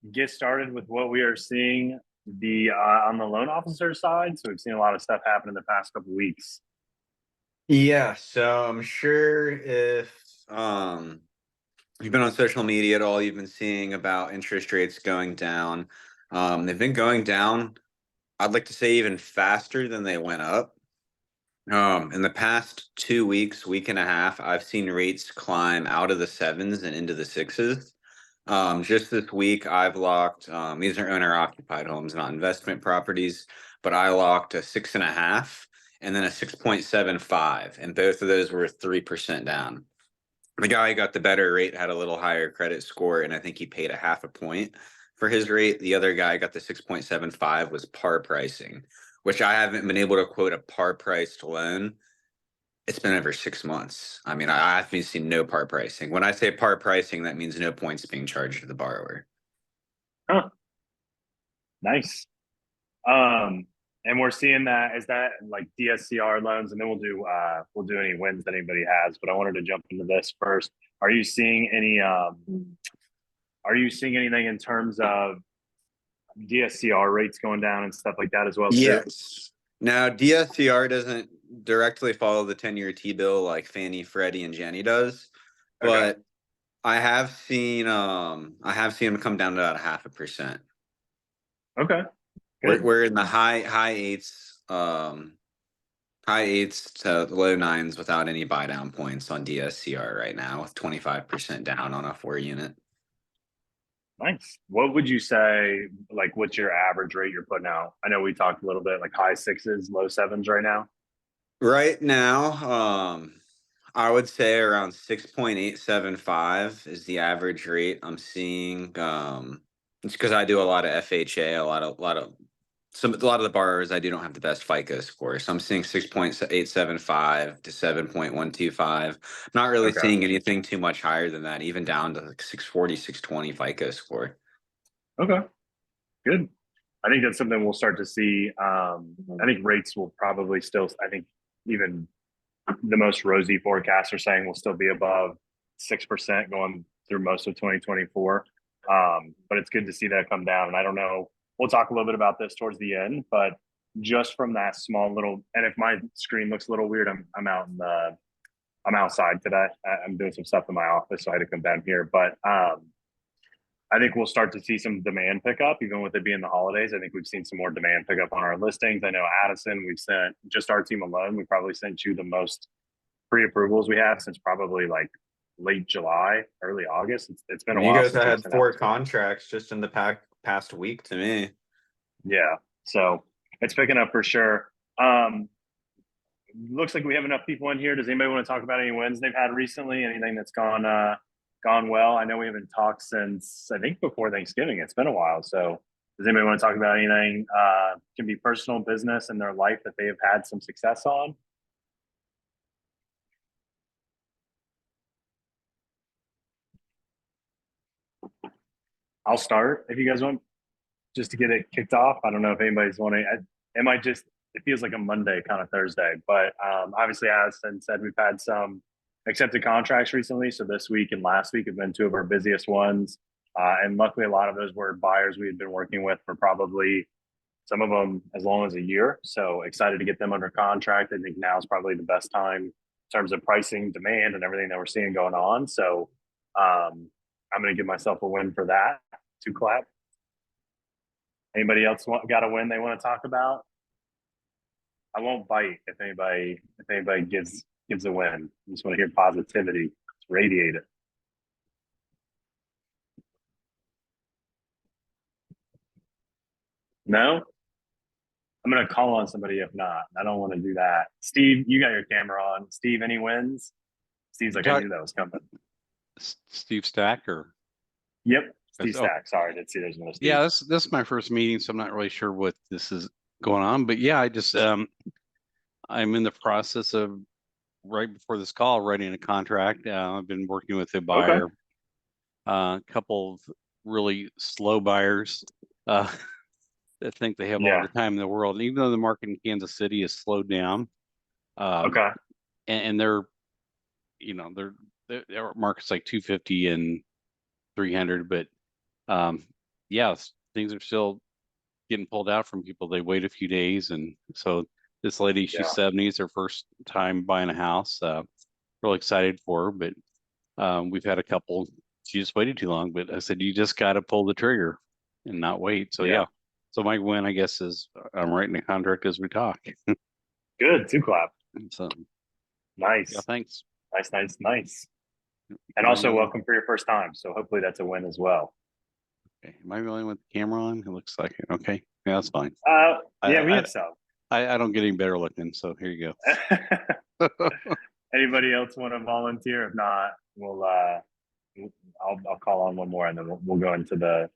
get started with what we are seeing on the loan officer side. So we've seen a lot of stuff happen in the past couple weeks. Yeah, so I'm sure if you've been on social media at all, you've been seeing about interest rates going down. They've been going down, I'd like to say even faster than they went up. In the past 2 weeks, week and a half, I've seen rates climb out of the sevens and into the sixes. Just this week, I've locked, these are owner occupied homes, not investment properties, but I locked a 6.5 and then a 6.75, and both of those were 3% down. The guy who got the better rate had a little higher credit score, and I think he paid a half a point for his rate. The other guy got the 6.75 was par pricing, which I haven't been able to quote a par priced loan. It's been over 6 months. I mean, I haven't seen no par pricing. When I say par pricing, that means no points being charged to the borrower. Huh, nice. Um, and we're seeing that is that like DSCR loans, and then we'll do any wins that anybody has. But I wanted to jump into this first. Are you seeing any are you seeing anything in terms of DSCR rates going down and stuff like that as well too? Yes. Now, DSCR doesn't directly follow the 10-year T-bill like Fannie, Freddie, and Ginnie does, Okay. but I have seen them come down to about 0.5%. Okay. Good. We're in the high eights to low nines without any buy down points on DSCR right now, with 25% down on a 4 unit. Nice. What would you say, like, what's your average rate you're putting out? I know we talked a little bit like high sixes, low sevens right now. Right now, I would say around 6.875 is the average rate I'm seeing. It's because I do a lot of FHA, a lot of the borrowers I do don't have the best FICO score. So I'm seeing 6.875 to 7.125. Not really Okay. seeing anything too much higher than that, even down to like 640, 620 FICO score. Okay. Good. I think that's something we'll start to see. I think rates will probably still, I think even the most rosy forecasts are saying we'll still be above 6% going through most of 2024. But it's good to see that come down. And I don't know, we'll talk a little bit about this towards the end, but just from that small little, and if my screen looks a little weird, I'm outside today. I'm doing some stuff in my office, so I had to come down here. But I think we'll start to see some demand pick up, even with it being the holidays. I think we've seen some more demand pick up on our listings. I know Addison, we've sent just our team alone. We probably sent you the most pre-approvals we have since probably like late July, early August. It's been a You while guys since we've had sent out. 4 contracts just in the past week to me. Yeah, so it's picking up for sure. Um, Looks like we have enough people in here. Does anybody want to talk about any wins they've had recently? Anything that's gone well? I know we haven't talked since I think before Thanksgiving. It's been a while. So does anybody want to talk about anything? Can be personal, business, in their life that they have had some success on. I'll start if you guys want, just to get it kicked off. I don't know if anybody's wanting. It might just. It feels like a Monday, kind of Thursday, but obviously, as said, we've had some accepted contracts recently. So this week and last week have been two of our busiest ones, and luckily, a lot of those were buyers we had been working with for probably some of them as long as a year. So excited to get them under contract. I think now is probably the best time in terms of pricing, demand, and everything that we're seeing going on. So I'm going to give myself a win for that. To clap. Anybody else got a win they want to talk about? I won't bite if anybody gives a win. I just want to hear positivity. It's radiate it. No? I'm gonna call on somebody if not. I don't want to do that. Steve, you got your camera on. Steve, any wins? Steve's like, I knew that was coming. Steve Stack or Yep. Steve Stack. Sorry, I did see there's no Steve. Yeah, this is my first meeting, so I'm not really sure what this is going on. But yeah, I just I'm in the process of right before this call writing a contract. I've been working with a buyer, a couple of really slow buyers that think they have all the time in the world. And even though the market in Kansas City has slowed down, and they're, you know, their market's like 250 and 300, but yes, things are still getting pulled out from people. They wait a few days. And so this lady, she's Yeah. 70, it's her first time buying a house. Really excited for her, but we've had a couple, she just waited too long, but I said, you just got to pull the trigger and not wait. So Yeah. yeah. So my win, I guess, is I'm writing a contract as we talk. Good. Two clap. So yeah, Nice. thanks. Nice. And Am I the also only, welcome for your first time. So hopefully that's a win as well. okay, am I the only one with the camera on? It looks like it. Okay. Yeah, that's fine. Yeah, we I, have some. I don't get any better looking. So here you go. Anybody else want to volunteer? If not, I'll call on one more and then we'll go into the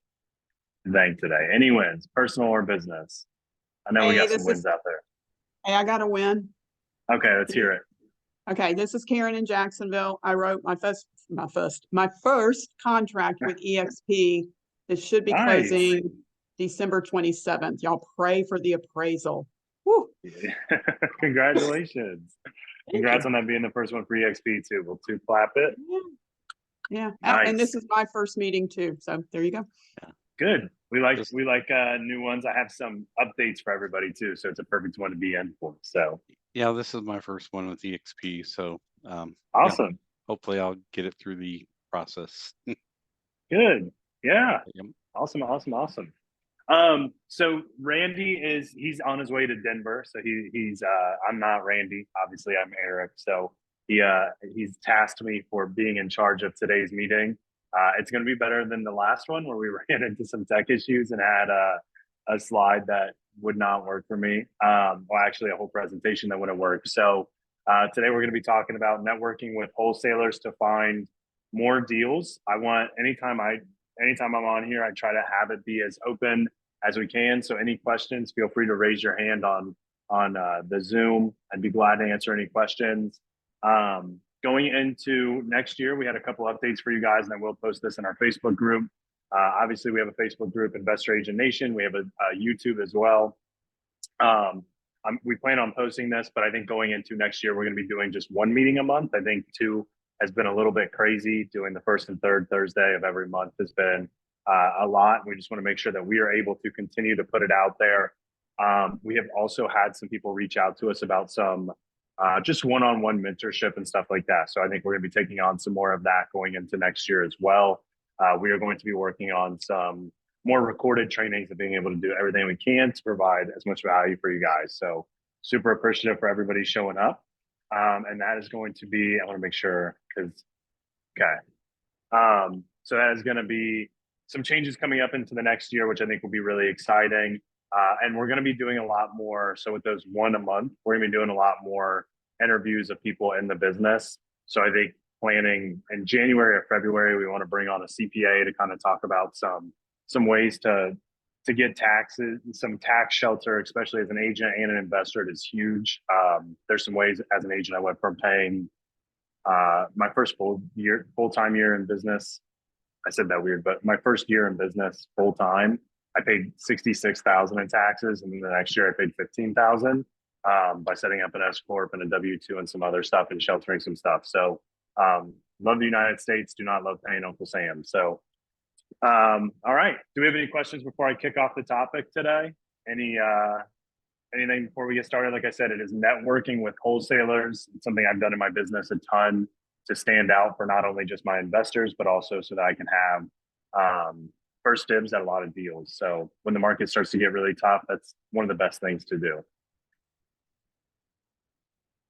thing today. Any wins, personal or business? I know we Hey, got some wins out there. hey, I got a win. Okay, let's hear it. Okay, this is Karen in Jacksonville. I wrote my first contract with EXP. It should be Nice. closing December 27th. Y'all pray for the appraisal. Woo. Congratulations. Congrats on that being the first one for EXP too. We'll two clap it. Yeah. Nice. And this is my first meeting too. So there you go. Good. We like new ones. I have some updates for everybody too, so it's a perfect one to be in for. So Yeah, this is my first one with EXP. So awesome. yeah, hopefully I'll get it through the process. Good. Yeah. Yep. Awesome. So Randy he's on his way to Denver. So he's I'm not Randy. Obviously I'm Eric. So he's tasked me for being in charge of today's meeting. It's going to be better than the last one where we ran into some tech issues and had a slide that would not work for me. Well, actually a whole presentation that wouldn't work. So today we're going to be talking about networking with wholesalers to find more deals. Anytime I'm on here, I try to have it be as open as we can. So any questions, feel free to raise your hand on the Zoom. I'd be glad to answer any questions. Going into next year, we had a couple updates for you guys, and I will post this in our Facebook group. Obviously, we have a Facebook group, Investor Agent Nation. We have a YouTube as well. We plan on posting this, but I think going into next year, we're going to be doing just one meeting a month. I think two has been a little bit crazy. Doing the first and third Thursday of every month has been a lot. We just want to make sure that we are able to continue to put it out there. We have also had some people reach out to us about some just one-on-one mentorship and stuff like that. So I think we're going to be taking on some more of that going into next year as well. We are going to be working on some more recorded trainings and being able to do everything we can to provide as much value for you guys. So super appreciative for everybody showing up. And that is going to be, I want to make sure okay. So that is going to be some changes coming up into the next year, which I think will be really exciting. And we're going to be doing a lot more. So with those one a month, we're going to be doing a lot more interviews of people in the business. So I think planning in January or February, we want to bring on a CPA to kind of talk about some ways to get taxes, some tax shelter, especially as an agent and an investor. It is huge. There's some ways as an agent I went from paying my first full-time year in business. I said that weird, but my first year in business full time, I paid $66,000 in taxes, and then the next year I paid $15,000 by setting up an S corp and a W-2 and some other stuff and sheltering some stuff. So love the United States. Do not love paying Uncle Sam. So all right. Do we have any questions before I kick off the topic today? Anything before we get started? Like I said, it is networking with wholesalers. It's something I've done in my business a ton to stand out for not only just my investors, but also so that I can have first dibs at a lot of deals. So when the market starts to get really tough, that's one of the best things to do.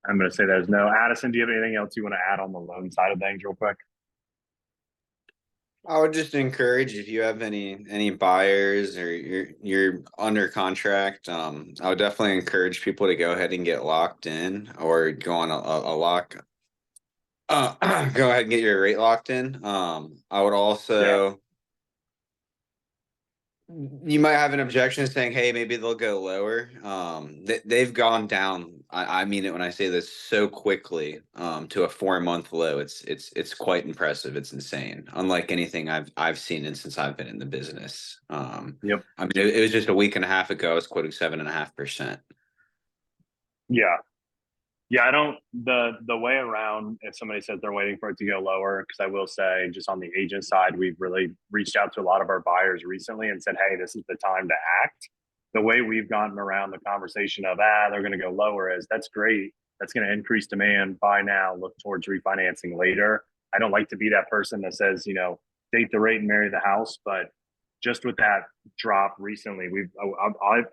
I'm going to say there's no. Addison, do you have anything else you want to add on the loan side of things real quick? I would just encourage if you have any buyers or you're under contract, I would definitely encourage people to go ahead and get locked in or go on a lock. Go ahead and get your rate locked in. I would also, you might have an objection saying, hey, maybe they'll go lower. They've gone down. I mean it when I say this so quickly, to a 4-month low. It's quite impressive. It's insane. Unlike anything I've seen since I've been in the business. Yep. I mean, it was just a week and a half ago. I was quoting 7.5%. Yeah. Yeah, I don't the way around if somebody says they're waiting for it to go lower, because I will say just on the agent side, we've really reached out to a lot of our buyers recently and said, hey, this is the time to act. The way we've gotten around the conversation of they're gonna go lower is that's great. That's gonna increase demand. Buy now, look towards refinancing later. I don't like to be that person that says, date the rate and marry the house, but just with that drop recently,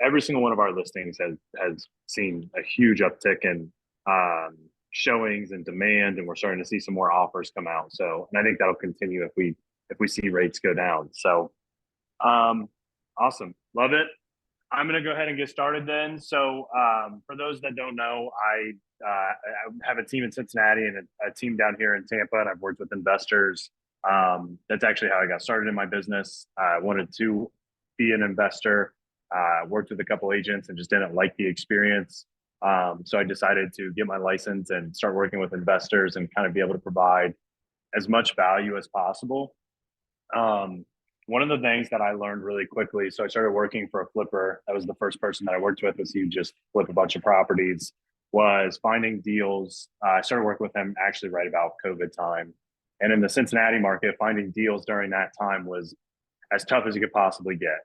every single one of our listings has seen a huge uptick in showings and demand, and we're starting to see some more offers come out. So, and I think that'll continue if we see rates go down. So, awesome, love it. I'm going to go ahead and get started then. So, for those that don't know, I have a team in Cincinnati and a team down here in Tampa, and I've worked with investors. That's actually how I got started in my business. I wanted to be an investor. Worked with a couple agents and just didn't like the experience. So I decided to get my license and start working with investors and kind of be able to provide as much value as possible. One of the things that I learned really quickly, so I started working for a flipper. That was the first person that I worked with, was he would just flip a bunch of properties, was finding deals. I started working with him actually right about COVID time. And in the Cincinnati market, finding deals during that time was as tough as you could possibly get.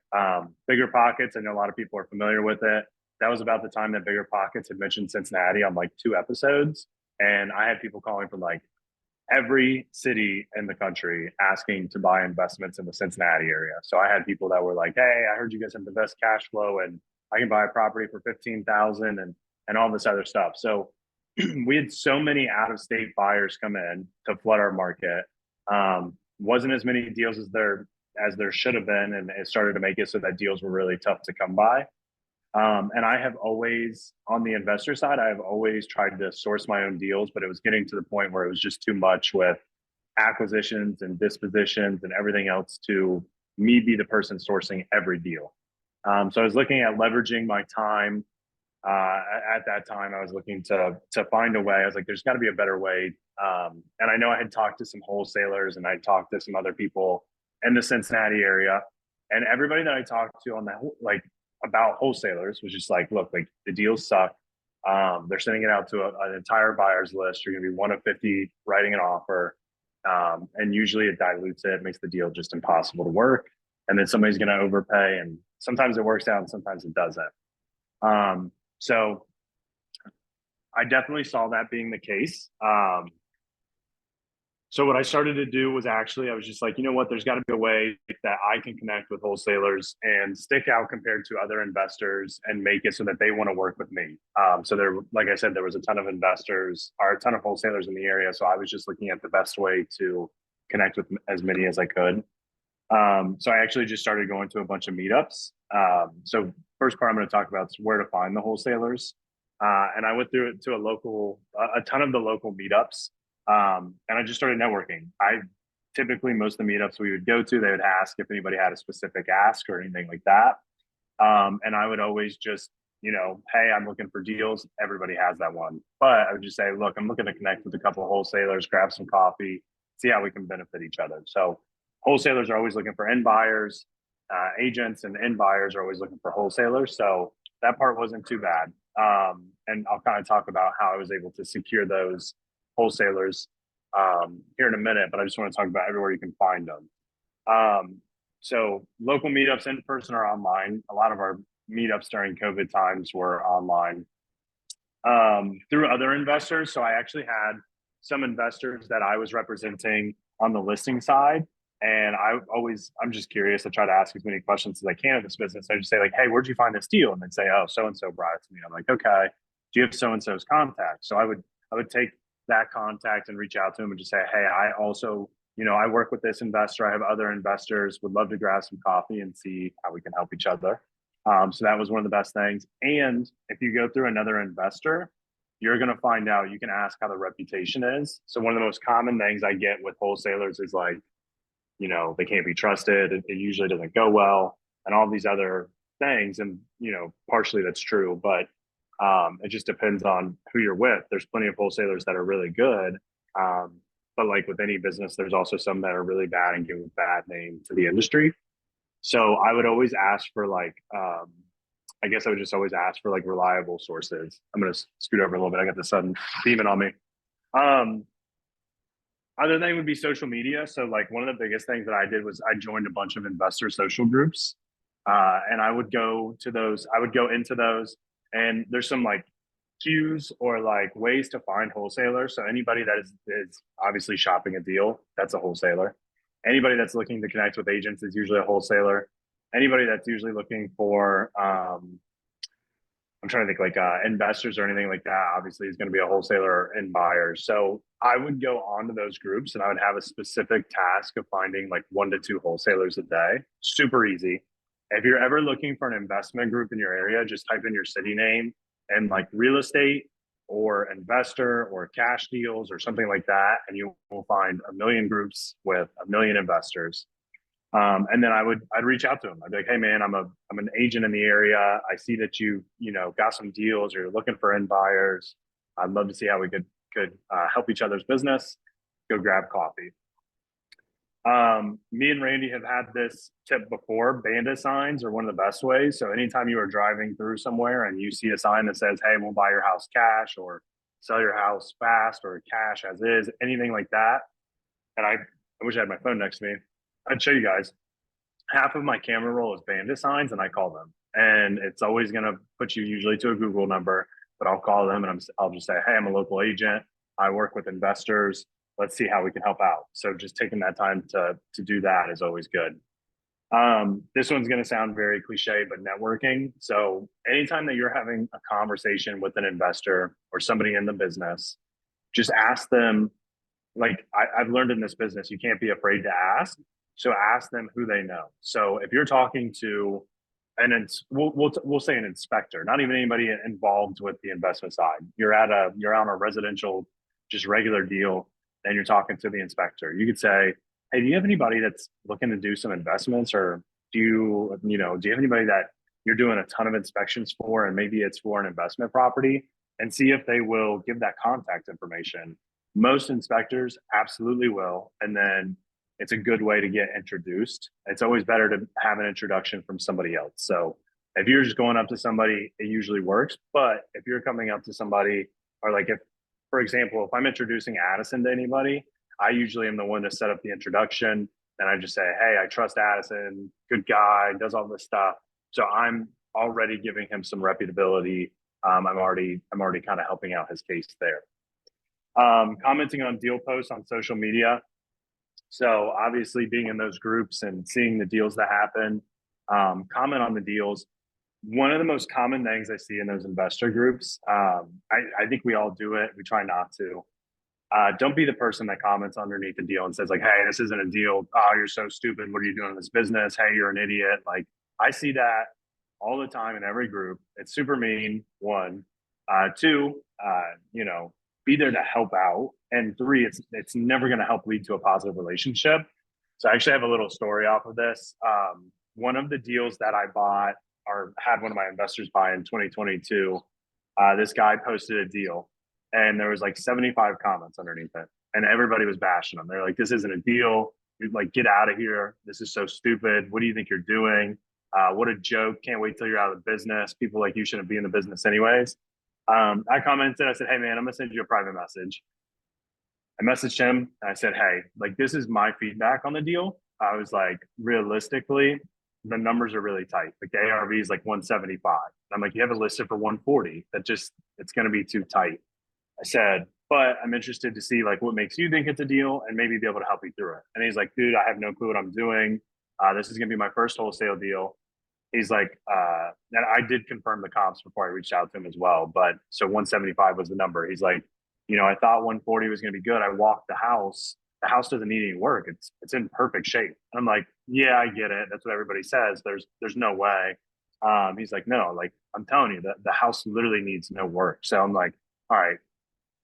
Bigger Pockets, I know a lot of people are familiar with it. That was about the time that Bigger Pockets had mentioned Cincinnati on like 2 episodes. And I had people calling from like every city in the country asking to buy investments in the Cincinnati area. So I had people that were like, hey, I heard you guys have the best cash flow and I can buy a property for 15,000 and all this other stuff. So we had so many out of state buyers come in to flood our market. Wasn't as many deals as there should have been. And it started to make it so that deals were really tough to come by. And I have always, on the investor side, I have always tried to source my own deals, but it was getting to the point where it was just too much with acquisitions and dispositions and everything else to me be the person sourcing every deal. So I was looking at leveraging my time. At that time, I was looking to find a way. I was like, there's got to be a better way. And I know I had talked to some wholesalers and I talked to some other people in the Cincinnati area, and everybody that I talked to on that, like, about wholesalers was just like, look, like the deals suck. They're sending it out to an entire buyer's list. You're going to be one of 50 writing an offer. And usually it dilutes it, makes the deal just impossible to work. And then somebody's going to overpay, and sometimes it works out and sometimes it doesn't. So I definitely saw that being the case. So what I started to do was I was just like, you know what, there's got to be a way that I can connect with wholesalers and stick out compared to other investors and make it so that they want to work with me. So there, like I said, there was a ton of investors or a ton of wholesalers in the area. So I was just looking at the best way to connect with as many as I could. So I actually just started going to a bunch of meetups. So first part I'm going to talk about is where to find the wholesalers. And I went through it to a ton of the local meetups. And I just started networking. Typically, most of the meetups we would go to, they would ask if anybody had a specific ask or anything like that. And I would always just, hey, I'm looking for deals. Everybody has that one. But I would just say, look, I'm looking to connect with a couple of wholesalers, grab some coffee, see how we can benefit each other. So wholesalers are always looking for end buyers. Agents and end buyers are always looking for wholesalers. So that part wasn't too bad. And I'll kind of talk about how I was able to secure those wholesalers here in a minute, but I just want to talk about everywhere you can find them. So local meetups, in person or online. A lot of our meetups during COVID times were online. Through other investors. So I actually had some investors that I was representing on the listing side. And I'm just curious. I try to ask as many questions as I can of this business. I just say like, hey, where'd you find this deal? And they'd say, oh, so-and-so brought it to me. I'm like, okay, do you have so-and-so's contact? So I would take that contact and reach out to him and just say, hey, I also, I work with this investor. I have other investors, would love to grab some coffee and see how we can help each other. So that was one of the best things. And if you go through another investor, you're going to find out, you can ask how the reputation is. So one of the most common things I get with wholesalers is like, they can't be trusted. It usually doesn't go well and all these other things. And, partially that's true, but it just depends on who you're with. There's plenty of wholesalers that are really good. But like with any business, there's also some that are really bad and give a bad name to the industry. So I would always ask for like I guess I would just always ask for like reliable sources. I'm gonna scoot over a little bit. I got the sun beaming on me. Um, Other thing would be social media. So like one of the biggest things that I did was I joined a bunch of investor social groups. And I would go to those, I would go into those, and there's some like cues or like ways to find wholesalers. So anybody that is obviously shopping a deal, that's a wholesaler. Anybody that's looking to connect with agents is usually a wholesaler. Anybody that's usually looking for I'm trying to think like investors or anything like that, obviously is going to be a wholesaler and buyers. So I would go onto those groups and I would have a specific task of finding like 1 to 2 wholesalers a day. Super easy. If you're ever looking for an investment group in your area, just type in your city name and like real estate or investor or cash deals or something like that. And you will find a million groups with a million investors. And then I'd reach out to them. I'd be like, hey man, I'm an agent in the area. I see that you got some deals or you're looking for end buyers. I'd love to see how we could help each other's business. Go grab coffee. Me and Randy have had this tip before. Bandit signs are one of the best ways. So anytime you are driving through somewhere and you see a sign that says, hey, we'll buy your house cash or sell your house fast or cash as is, anything like that. And I wish I had my phone next to me. I'd show you guys. Half of my camera roll is bandit signs, and I call them. And it's always going to put you usually to a Google number, but I'll call them and I'll just say, hey, I'm a local agent. I work with investors. Let's see how we can help out. So just taking that time to do that is always good. This one's going to sound very cliche, but networking. So anytime that you're having a conversation with an investor or somebody in the business, just ask them. Like I've learned in this business, you can't be afraid to ask. So ask them who they know. So if you're talking to we'll say an inspector, not even anybody involved with the investment side. You're on a residential, just regular deal, and you're talking to the inspector. You could say, hey, do you have anybody that's looking to do some investments, or do you have anybody that you're doing a ton of inspections for, and maybe it's for an investment property, and see if they will give that contact information. Most inspectors absolutely will, and then it's a good way to get introduced. It's always better to have an introduction from somebody else. So if you're just going up to somebody, it usually works. But if you're coming up to somebody, or like if, for example, if I'm introducing Addison to anybody, I usually am the one to set up the introduction. And I just say, hey, I trust Addison, good guy, does all this stuff. So I'm already giving him some reputability. I'm already kind of helping out his case there. Commenting on deal posts on social media. So obviously being in those groups and seeing the deals that happen, comment on the deals. One of the most common things I see in those investor groups, I think we all do it. We try not to. Don't be the person that comments underneath the deal and says like, hey, this isn't a deal. Oh, you're so stupid. What are you doing in this business? Hey, you're an idiot. Like I see that all the time in every group. It's super mean, one. Two, be there to help out. And three, it's never going to help lead to a positive relationship. So I actually have a little story off of this. One of the deals that I bought or had one of my investors buy in 2022, this guy posted a deal and there was like 75 comments underneath it. And everybody was bashing him. They're like, this isn't a deal. You're like, get out of here. This is so stupid. What do you think you're doing? What a joke. Can't wait till you're out of the business. People like you shouldn't be in the business anyways. I commented, I said, hey man, I'm gonna send you a private message. I messaged him and I said, hey, like this is my feedback on the deal. I was like, realistically, the numbers are really tight. Like the ARV is like 175. And I'm like, you have it listed for 140. It's gonna be too tight. I said, but I'm interested to see like what makes you think it's a deal and maybe be able to help you through it. And he's like, dude, I have no clue what I'm doing. This is gonna be my first wholesale deal. He's like, and I did confirm the comps before I reached out to him as well. But so 175 was the number. He's like, I thought 140 was going to be good. I walked the house. The house doesn't need any work. It's in perfect shape. And I'm like, yeah, I get it. That's what everybody says. There's no way. He's like, no, like I'm telling you that the house literally needs no work. So I'm like, all right,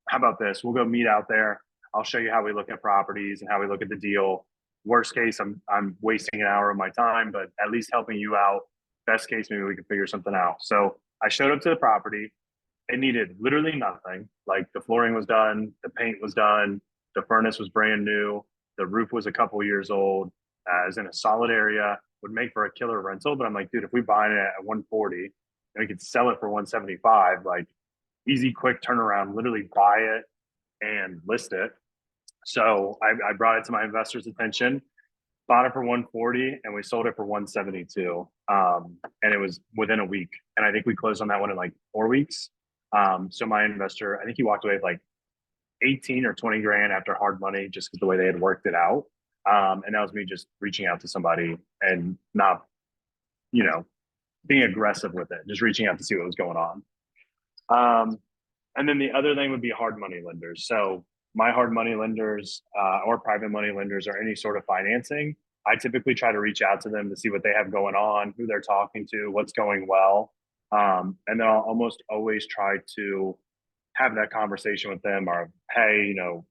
how about this? We'll go meet out there. I'll show you how we look at properties and how we look at the deal. Worst case, I'm wasting an hour of my time, but at least helping you out. Best case, maybe we can figure something out. So I showed up to the property. It needed literally nothing. Like the flooring was done, the paint was done, the furnace was brand new, the roof was a couple years old. It was in a solid area, would make for a killer rental. But I'm like, dude, if we buy it at 140, and we could sell it for 175, like easy, quick turnaround, literally buy it and list it. So I brought it to my investors' attention, bought it for 140, and we sold it for 172. And it was within a week. And I think we closed on that one in like 4 weeks. So my investor, I think he walked away with like 18 or 20 grand after hard money, just because the way they had worked it out. And that was me just reaching out to somebody and not, you know, being aggressive with it, just reaching out to see what was going on. And then the other thing would be hard money lenders. So my hard money lenders or private money lenders or any sort of financing, I typically try to reach out to them to see what they have going on, who they're talking to, what's going well. And then I'll almost always try to have that conversation with them or, hey, you know,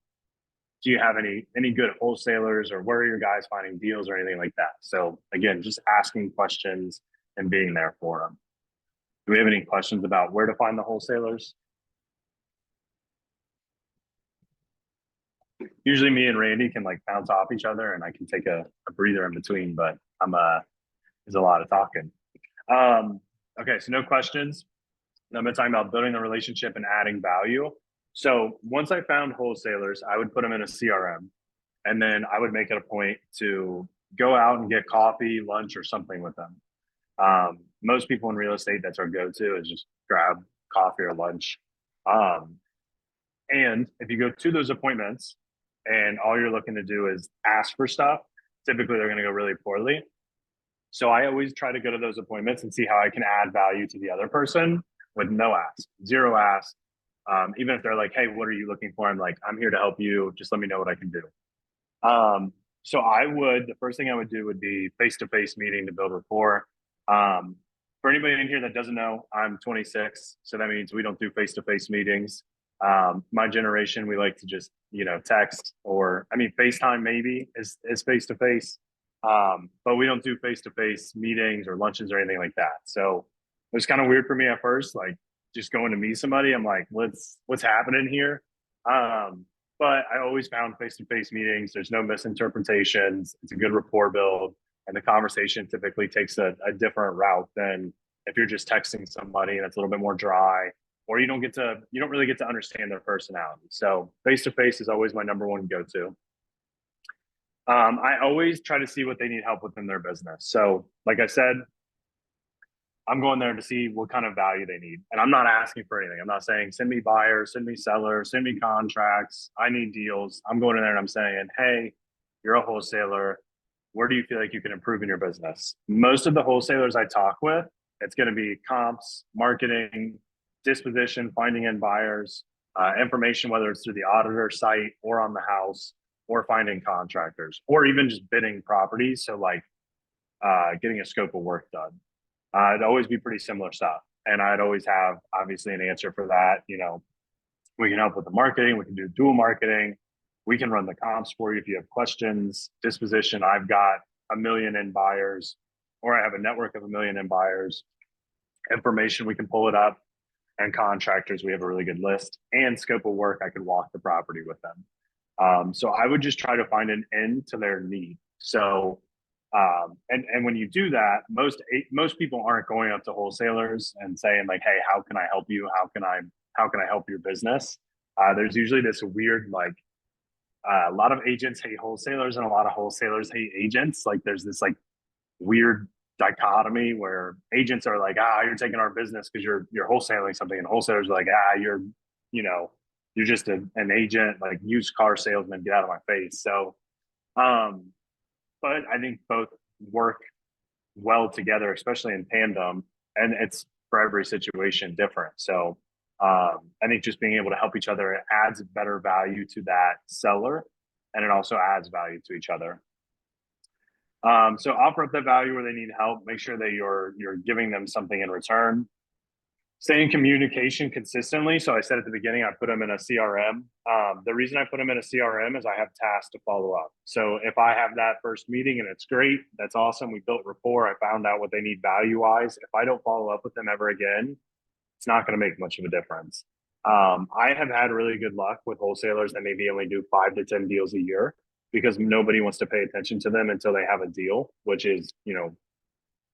do you have any good wholesalers or where are your guys finding deals or anything like that? So again, just asking questions and being there for them. Do we have any questions about where to find the wholesalers? Usually me and Randy can like bounce off each other and I can take a breather in between, but there's a lot of talking. Okay, so no questions. I'm talking about building the relationship and adding value. So once I found wholesalers, I would put them in a CRM, and then I would make it a point to go out and get coffee, lunch, or something with them. Most people in real estate, that's our go-to, is just grab coffee or lunch. And if you go to those appointments and all you're looking to do is ask for stuff, typically they're going to go really poorly. So I always try to go to those appointments and see how I can add value to the other person with no ask, zero ask. Even if they're like, hey, what are you looking for? I'm like, I'm here to help you. Just let me know what I can do. So the first thing I would do would be face-to-face meeting to build rapport. For anybody in here that doesn't know, I'm 26. So that means we don't do face-to-face meetings. My generation, we like to just, text or, FaceTime maybe is face-to-face. But we don't do face-to-face meetings or luncheons or anything like that. So it was kind of weird for me at first, like just going to meet somebody. I'm like, what's happening here? But I always found face-to-face meetings, there's no misinterpretations. It's a good rapport build. And the conversation typically takes a different route than if you're just texting somebody and it's a little bit more dry, or you don't really get to understand their personality. So face-to-face is always my number one go-to. I always try to see what they need help with in their business. So like I said, I'm going there to see what kind of value they need. And I'm not asking for anything. I'm not saying, send me buyers, send me sellers, send me contracts. I need deals. I'm going in there and I'm saying, hey, you're a wholesaler. Where do you feel like you can improve in your business? Most of the wholesalers I talk with, it's going to be comps, marketing, disposition, finding in buyers, information, whether it's through the auditor site or on the house, or finding contractors, or even just bidding properties. So like getting a scope of work done. It'd always be pretty similar stuff. And I'd always have obviously an answer for that. We can help with the marketing. We can do dual marketing. We can run the comps for you if you have questions. Disposition, I've got 1 million in buyers, or I have a network of 1 million in buyers. Information, we can pull it up. And contractors, we have a really good list. And scope of work, I could walk the property with them. So I would just try to find an end to their need. So and when you do that, most people aren't going up to wholesalers and saying like, hey, how can I help you? How can I help your business? There's usually this weird, like, a lot of agents hate wholesalers and a lot of wholesalers hate agents. Like there's this like weird dichotomy where agents are like, you're taking our business because you're wholesaling something, and wholesalers are like, you're just an agent, like used car salesman, get out of my face. So but I think both work well together, especially in tandem, and it's for every situation different. So I think just being able to help each other adds better value to that seller, and it also adds value to each other. So offer up that value where they need help. Make sure that you're giving them something in return. Stay in communication consistently. So I said at the beginning, I put them in a CRM. The reason I put them in a CRM is I have tasks to follow up. So if I have that first meeting and it's great, that's awesome. We built rapport. I found out what they need value-wise. If I don't follow up with them ever again, it's not going to make much of a difference. I have had really good luck with wholesalers that maybe only do 5 to 10 deals a year because nobody wants to pay attention to them until they have a deal, which is,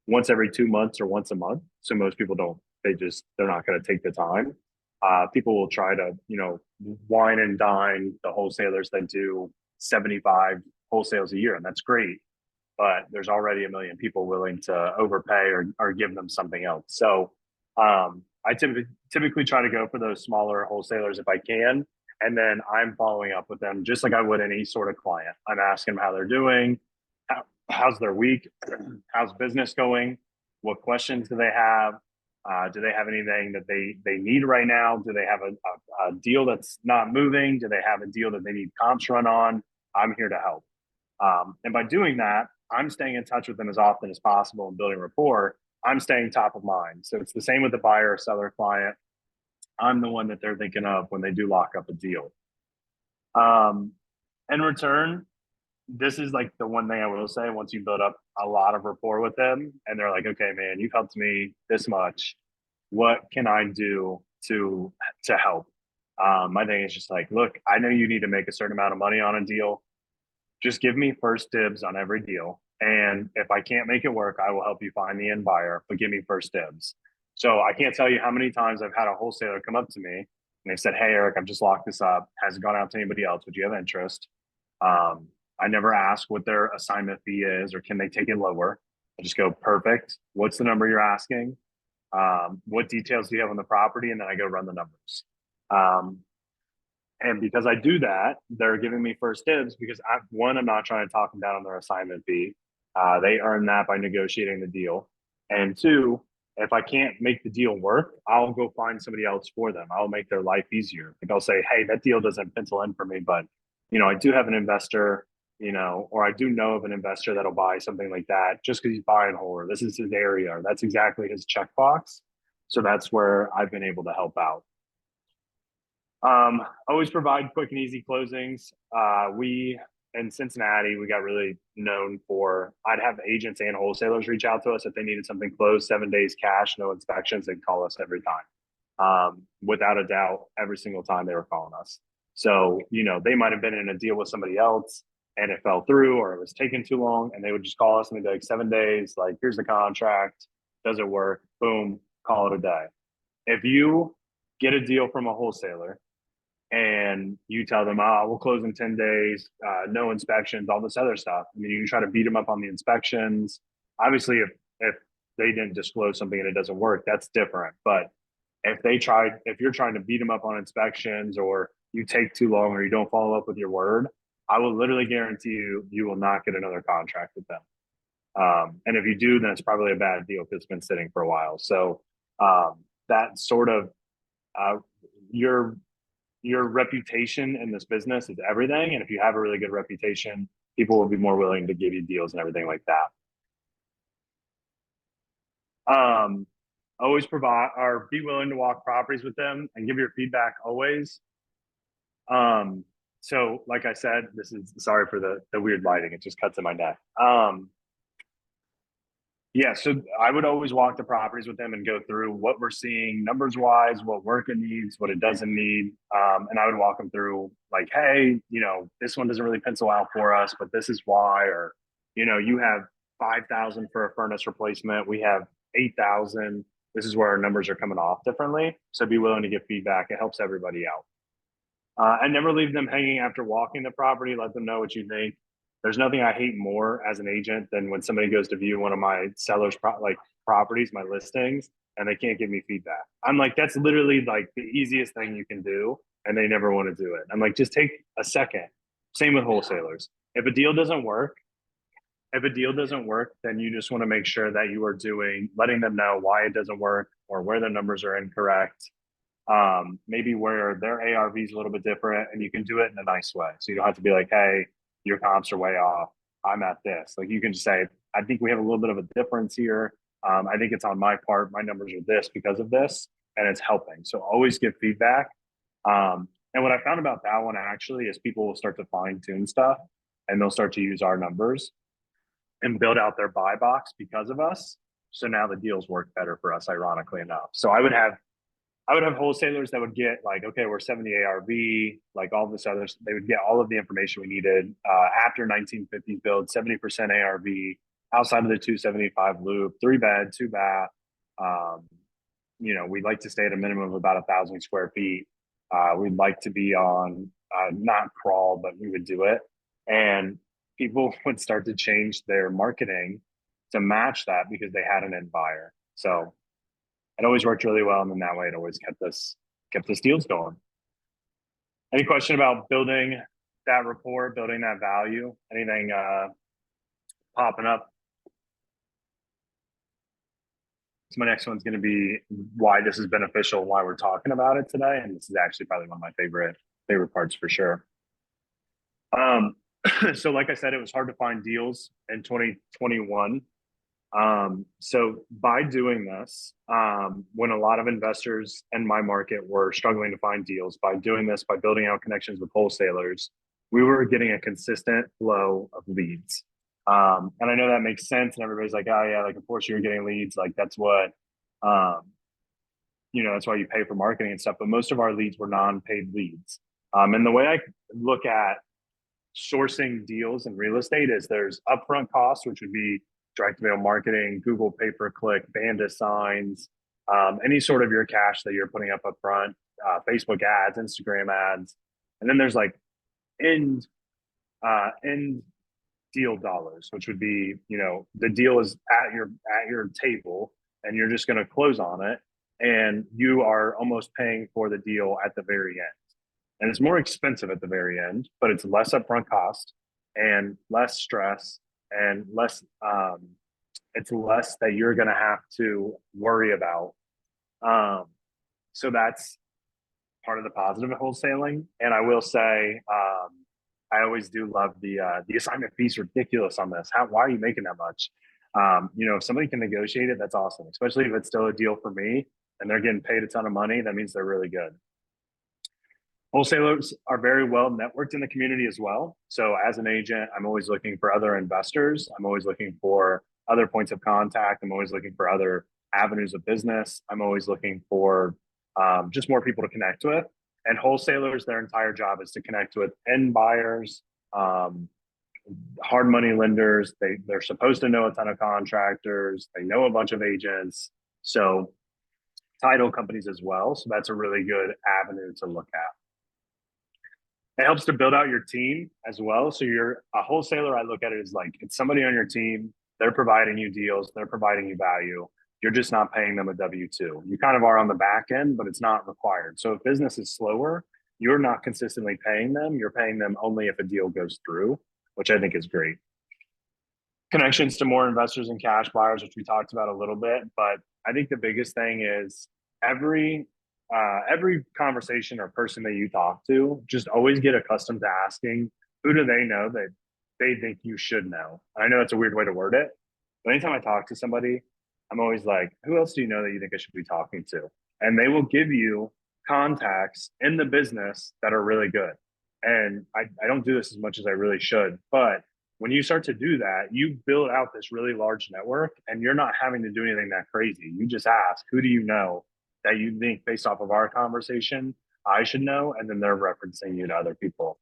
once every 2 months or once a month. So most people don't they're not going to take the time. People will try to, wine and dine the wholesalers that do 75 wholesales a year, and that's great. But there's already a million people willing to overpay or give them something else. So I typically try to go for those smaller wholesalers if I can. And then I'm following up with them just like I would any sort of client. I'm asking them how they're doing, how's their week, how's business going, what questions do they have, do they have anything that they need right now, do they have a deal that's not moving, do they have a deal that they need comps run on. I'm here to help. And by doing that, I'm staying in touch with them as often as possible and building rapport. I'm staying top of mind. So it's the same with the buyer or seller client. I'm the one that they're thinking of when they do lock up a deal. In return, this is like the one thing I will say, once you build up a lot of rapport with them and they're like, okay, man, you've helped me this much. What can I do to help? My thing is just like, look, I know you need to make a certain amount of money on a deal. Just give me first dibs on every deal. And if I can't make it work, I will help you find the end buyer, but give me first dibs. So I can't tell you how many times I've had a wholesaler come up to me and they said, hey, Eric, I've just locked this up. Hasn't gone out to anybody else. Would you have interest? I never ask what their assignment fee is or can they take it lower. I just go, perfect. What's the number you're asking? What details do you have on the property? And then I go run the numbers. And because I do that, they're giving me first dibs because I'm not trying to talk them down on their assignment fee. They earn that by negotiating the deal. And two, if I can't make the deal work, I'll go find somebody else for them. I'll make their life easier. Like I'll say, hey, that deal doesn't pencil in for me, but I do have an investor, or I do know of an investor that'll buy something like that just because he's buying whole, or this is his area, or that's exactly his checkbox. So that's where I've been able to help out. Always provide quick and easy closings. We in Cincinnati, we got really known for, I'd have agents and wholesalers reach out to us if they needed something closed, 7 days cash, no inspections. They'd call us every time. Without a doubt, every single time they were calling us. So, they might have been in a deal with somebody else and it fell through or it was taking too long, and they would just call us and they'd be like, 7 days, like, here's the contract. Does it work? Boom, call it a day. If you get a deal from a wholesaler and you tell them, we'll close in 10 days, no inspections, all this other stuff. I mean, you try to beat them up on the inspections. Obviously, if they didn't disclose something and it doesn't work, that's different. But if you're trying to beat them up on inspections, or you take too long, or you don't follow up with your word, I will literally guarantee you will not get another contract with them. And if you do, then it's probably a bad deal because it's been sitting for a while. So that sort of your reputation in this business is everything. And if you have a really good reputation, people will be more willing to give you deals and everything like that. Always provide or be willing to walk properties with them and give your feedback always. So like I said, this is, sorry for the weird lighting. It just cuts in my neck. Yeah, so I would always walk the properties with them and go through what we're seeing numbers wise, what work it needs, what it doesn't need. And I would walk them through like, hey, this one doesn't really pencil out for us, but this is why. Or, you have 5,000 for a furnace replacement. We have 8,000. This is where our numbers are coming off differently. So be willing to give feedback. It helps everybody out. And never leave them hanging after walking the property. Let them know what you think. There's nothing I hate more as an agent than when somebody goes to view one of my sellers' properties, my listings, and they can't give me feedback. I'm like, that's literally like the easiest thing you can do, and they never want to do it. I'm like, just take a second. Same with wholesalers. If a deal doesn't work, then you just want to make sure that you are letting them know why it doesn't work or where the numbers are incorrect. Maybe where their ARV is a little bit different, and you can do it in a nice way. So you don't have to be like, hey, your comps are way off. I'm at this. Like, you can just say, I think we have a little bit of a difference here. I think it's on my part. My numbers are this because of this, and it's helping. So always give feedback. And what I found about that one actually is people will start to fine tune stuff, and they'll start to use our numbers and build out their buy box because of us. So now the deals work better for us, ironically enough. So I would have wholesalers that would get like, okay, we're 70 ARV, like all this other, they would get all of the information we needed after 1950s build, 70% ARV, outside of the 275 loop, 3 bed, 2 bath, we'd like to stay at a minimum of about 1,000 square feet. We'd like to be on, not crawl, but we would do it. And people would start to change their marketing to match that because they had an end buyer. So it always worked really well. And then that way it always kept us deals going. Any question about building that rapport, building that value? Anything popping up? So my next one's going to be why this is beneficial, why we're talking about it today. And this is actually probably one of my favorite parts for sure. So like I said, it was hard to find deals in 2021. So by doing this, when a lot of investors in my market were struggling to find deals, by doing this, by building out connections with wholesalers, we were getting a consistent flow of leads. And I know that makes sense. And everybody's like, oh yeah, like of course you're getting leads. Like that's what, that's why you pay for marketing and stuff. But most of our leads were non-paid leads. And the way I look at sourcing deals in real estate is there's upfront costs, which would be direct mail marketing, Google pay-per-click, Banda signs, any sort of your cash that you're putting up front, Facebook ads, Instagram ads. And then there's like end deal dollars, which would be, the deal is at your table and you're just going to close on it. And you are almost paying for the deal at the very end. And it's more expensive at the very end, but it's less upfront cost and less stress and less, it's less that you're going to have to worry about. So that's part of the positive of wholesaling. And I will say, I always do love the assignment fees ridiculous on this. Why are you making that much? If somebody can negotiate it, that's awesome, especially if it's still a deal for me and they're getting paid a ton of money. That means they're really good. Wholesalers are very well networked in the community as well. So as an agent, I'm always looking for other investors. I'm always looking for other points of contact. I'm always looking for other avenues of business. I'm always looking for just more people to connect with. And wholesalers, their entire job is to connect with end buyers, hard money lenders. They're supposed to know a ton of contractors. They know a bunch of agents. So title companies as well. So that's a really good avenue to look at. It helps to build out your team as well. So you're a wholesaler. I look at it as like, it's somebody on your team. They're providing you deals. They're providing you value. You're just not paying them a W-2. You kind of are on the back end, but it's not required. So if business is slower, you're not consistently paying them. You're paying them only if a deal goes through, which I think is great. Connections to more investors and cash buyers, which we talked about a little bit. But I think the biggest thing is every conversation or person that you talk to, just always get accustomed to asking, who do they know that they think you should know? And I know that's a weird way to word it, but anytime I talk to somebody, I'm always like, who else do you know that you think I should be talking to? And they will give you contacts in the business that are really good. And I don't do this as much as I really should, but when you start to do that, you build out this really large network and you're not having to do anything that crazy. You just ask, who do you know that you think based off of our conversation, I should know? And then they're referencing you to other people.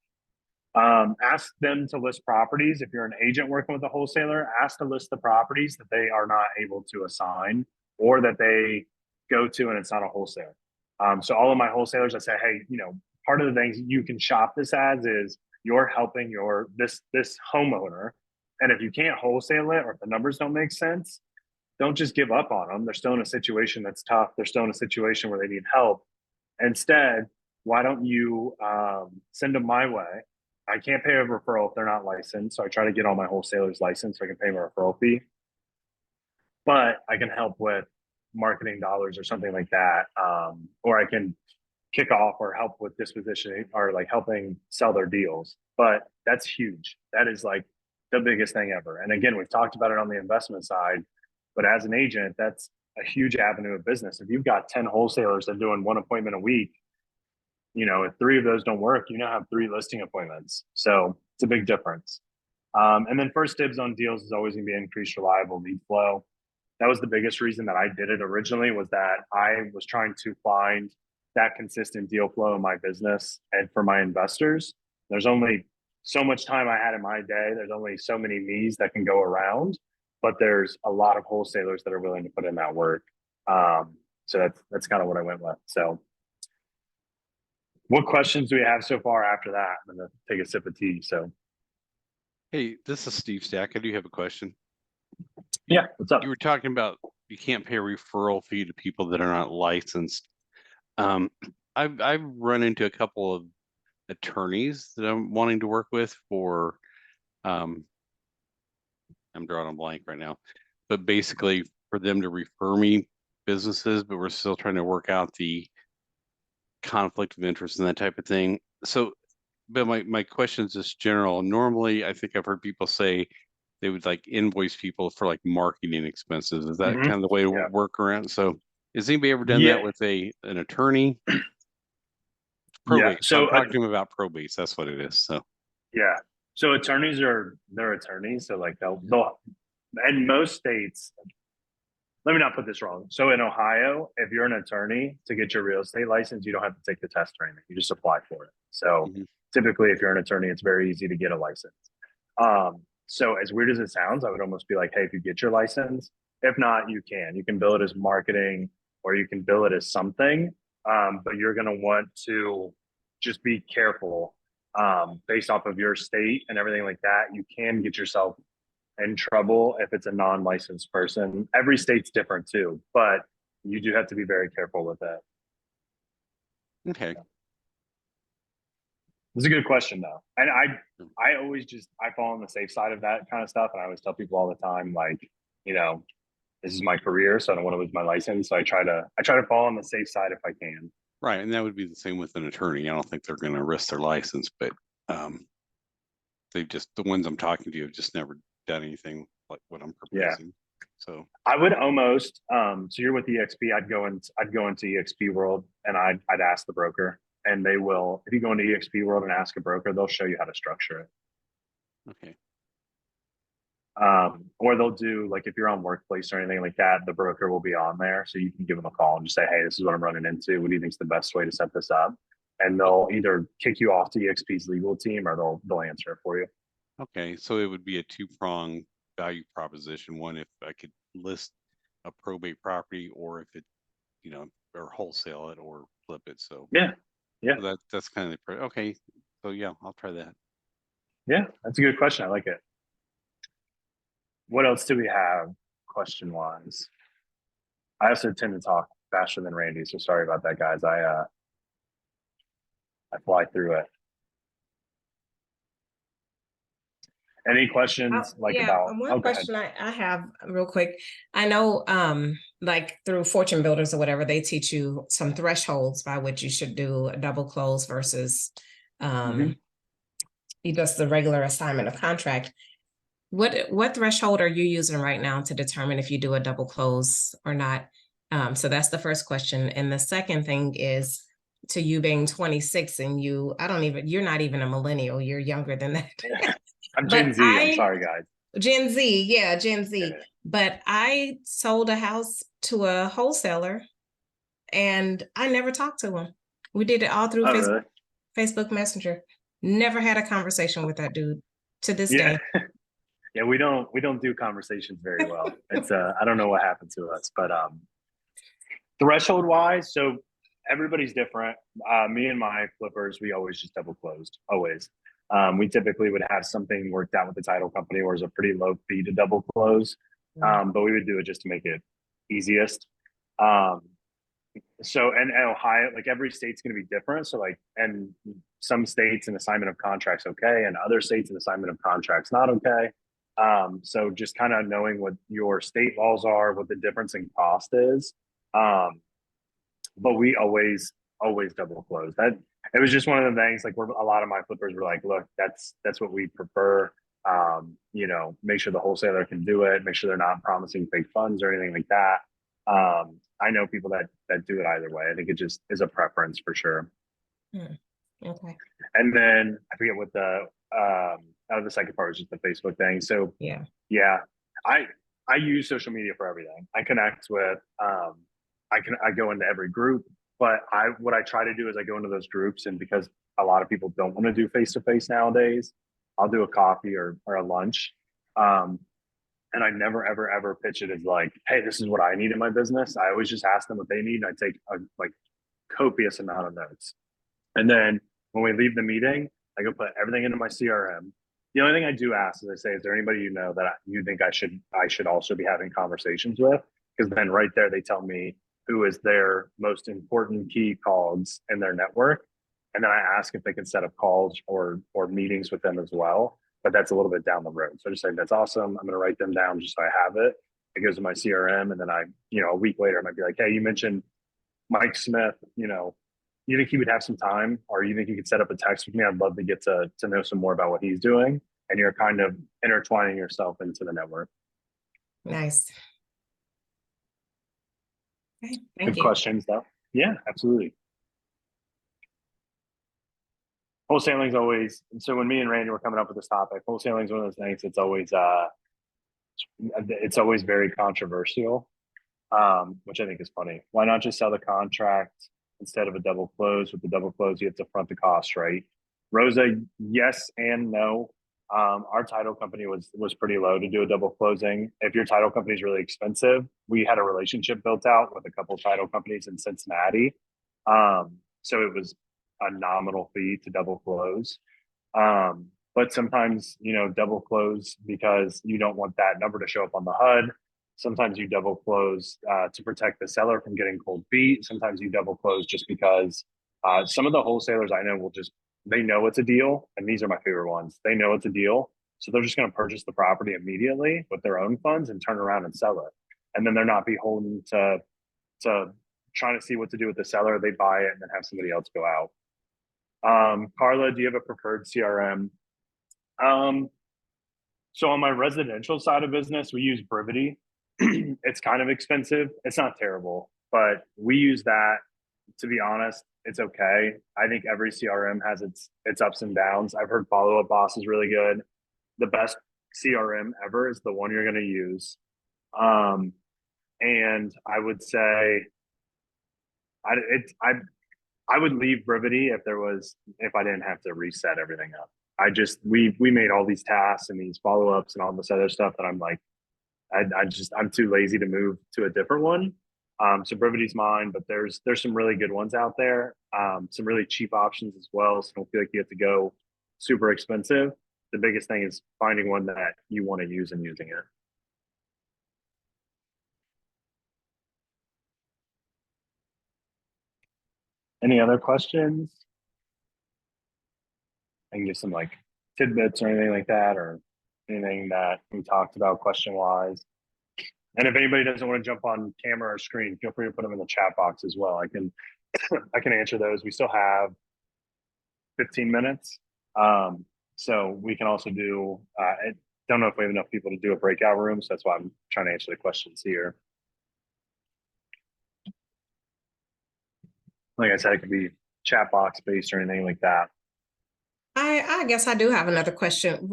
Ask them to list properties. If you're an agent working with a wholesaler, ask to list the properties that they are not able to assign or that they go to and it's not a wholesaler. So all of my wholesalers, I say, hey, part of the things you can shop this as is you're helping this homeowner. And if you can't wholesale it or if the numbers don't make sense, don't just give up on them. They're still in a situation that's tough. They're still in a situation where they need help. Instead, why don't you send them my way? I can't pay a referral if they're not licensed. So I try to get all my wholesalers licensed so I can pay them a referral fee. But I can help with marketing dollars or something like that. Or I can kick off or help with dispositioning or like helping sell their deals. But that's huge. That is like the biggest thing ever. And again, we've talked about it on the investment side, but as an agent, that's a huge avenue of business. If you've got 10 wholesalers that are doing one appointment a week, if 3 of those don't work, you now have 3 listing appointments. So it's a big difference. And then first dibs on deals is always going to be increased reliable lead flow. That was the biggest reason that I did it originally, was that I was trying to find that consistent deal flow in my business and for my investors. There's only so much time I had in my day. There's only so many me's that can go around, but there's a lot of wholesalers that are willing to put in that work. So that's kind of what I went with. So what questions do we have so far after that? I'm gonna take a sip of tea. So Hey, this is Steve Stack. I do have a question. yeah, what's up? You were talking about you can't pay a referral fee to people that are not licensed. I've run into a couple of attorneys that I'm wanting to work with for I'm drawing a blank right now, but basically for them to refer me businesses, but we're still trying to work out the conflict of interest and that type of thing. So, but my question is just general. Normally, I think I've heard people say they would like invoice people for like marketing expenses. Is that kind of the way to Yeah. work around? So, has anybody ever done Yeah. that with an attorney? Yeah. Probate. So So I'm talking to them about probates. That's what it is. So yeah. So attorneys they're attorneys. So like they'll in most states, let me not put this wrong. So in Ohio, if you're an attorney to get your real estate license, you don't have to take the test or anything. You just apply for it. So typically if you're an attorney, it's very easy to get a license. So as weird as it sounds, I would almost be like, hey, if you get your license, if not, you can bill it as marketing or you can bill it as something. But you're going to want to just be careful based off of your state and everything like that. You can get yourself in trouble if it's a non-licensed person. Every state's different too, but you do have to be very careful with that. okay. It's a good question though. And I always I fall on the safe side of that kind of stuff. And I always tell people all the time, like, you know, this is my career, so I don't want to lose my license. So I try to fall on the safe side if I can. Right. And that would be the same with an attorney. I don't think they're going to risk their license, but the ones I'm talking to have just never done anything like what I'm proposing. So I would almost so you're with EXP, I'd go into EXP World and I'd ask the broker, and they will, if you go into EXP World and ask a broker, they'll show you how to structure it. okay. Or they'll do, like, if you're on Workplace or anything like that, the broker will be on there, so you can give them a call and just say, hey, this is what I'm running into. What do you think is the best way to set this up? And they'll either kick you off to EXP's legal team or they'll answer it for you. Okay. So it would be a two-pronged value proposition. One, if I could list a probate property, or if it, or wholesale it or flip it. So yeah. So that's kind of okay. So yeah, I'll try that. Yeah, that's a good question. I like it. What else do we have question wise? I also tend to talk faster than Randy, so sorry about that, guys. I fly through it. Any questions about one question I have real quick. I know like through FortuneBuilders or whatever, they teach you some thresholds by which you should do a double close versus just the regular assignment of contract. What threshold are you using right now to determine if you do a double close or not? So that's the first question. And the second thing is, to you being 26 and you're not even a millennial, you're younger than that. I'm Gen Z. I'm sorry, guys. Gen Z. Yeah, Gen Z. Yeah. But I sold a house to a wholesaler and I never talked to him. We did it all through Facebook Messenger. Never had a conversation with that dude to this day. Yeah, we don't do conversations very well. It's I don't know what happened to us, but threshold wise, so everybody's different. Me and my flippers, we always just double closed, always. We typically would have something worked out with the title company where it's a pretty low fee to double close, but we would do it just to make it easiest. So, and Ohio, like every state's going to be different. So like, and some states an assignment of contracts okay, and other states an assignment of contracts not okay. So just kind of knowing what your state laws are, what the difference in cost is. But we always double close. That it was just one of the things, like, where a lot of my flippers were like, look, that's what we prefer. Make sure the wholesaler can do it, make sure they're not promising fake funds or anything like that. I know people that do it either way. I think it just is a preference for sure. Okay. And then I forget what the second part was, just the Facebook thing. So yeah, I use social media for everything. I connect with, I go into every group, but what I try to do is I go into those groups, and because a lot of people don't want to do face-to-face nowadays, I'll do a coffee or a lunch. And And I never, ever, ever pitch it as like, hey, this is what I need in my business. I always just ask them what they need. And I take a like copious amount of notes. And then when we leave the meeting, I go put everything into my CRM. The only thing I do ask is I say, is there anybody you know that you think I should also be having conversations with? Because then right there, they tell me who is their most important key cogs in their network. And then I ask if they can set up calls or meetings with them as well. But that's a little bit down the road. So I just say, that's awesome. I'm going to write them down just so I have it. It goes to my CRM. And then a week later, I might be like, hey, you mentioned Mike Smith, you think he would have some time, or you think you could set up a text with me? I'd love to get to know some more about what he's doing. And you're kind of intertwining yourself into the network. Nice. Okay, Good thank you. questions though. Yeah, absolutely. Wholesaling is always, so when me and Randy were coming up with this topic, wholesaling is one of those things that's always very controversial, which I think is funny. Why not just sell the contract instead of a double close? With the double close, you have to front the cost, right? Rosa, yes and no. Our title company was pretty low to do a double closing. If your title company is really expensive, we had a relationship built out with a couple title companies in Cincinnati. So it was a nominal fee to double close. But sometimes, double close because you don't want that number to show up on the HUD. Sometimes you double close to protect the seller from getting cold feet. Sometimes you double close just because some of the wholesalers I know they know it's a deal. And these are my favorite ones. They know it's a deal. So they're just going to purchase the property immediately with their own funds and turn around and sell it. And then they're not beholden to trying to see what to do with the seller. They buy it and then have somebody else go out. Carla, do you have a preferred CRM? So on my residential side of business, we use Brivity. It's kind of expensive. It's not terrible, but we use that. To be honest, it's okay. I think every CRM has its ups and downs. I've heard Follow Up Boss is really good. The best CRM ever is the one you're going to use. And I would say I would leave Brivity if I didn't have to reset everything up. We made all these tasks and these follow-ups and all this other stuff that I'm like, I'm too lazy to move to a different one. So Brivity's mine, but there's some really good ones out there. Some really cheap options as well. So don't feel like you have to go super expensive. The biggest thing is finding one that you want to use and using it. Any other questions? I can give some like tidbits or anything like that, or anything that we talked about question wise. And if anybody doesn't want to jump on camera or screen, feel free to put them in the chat box as well. I can answer those. We still have 15 minutes. So we can also do, I don't know if we have enough people to do a breakout room. So that's why I'm trying to answer the questions here. Like I said, it could be chat box based or anything like that. I guess I do have another question.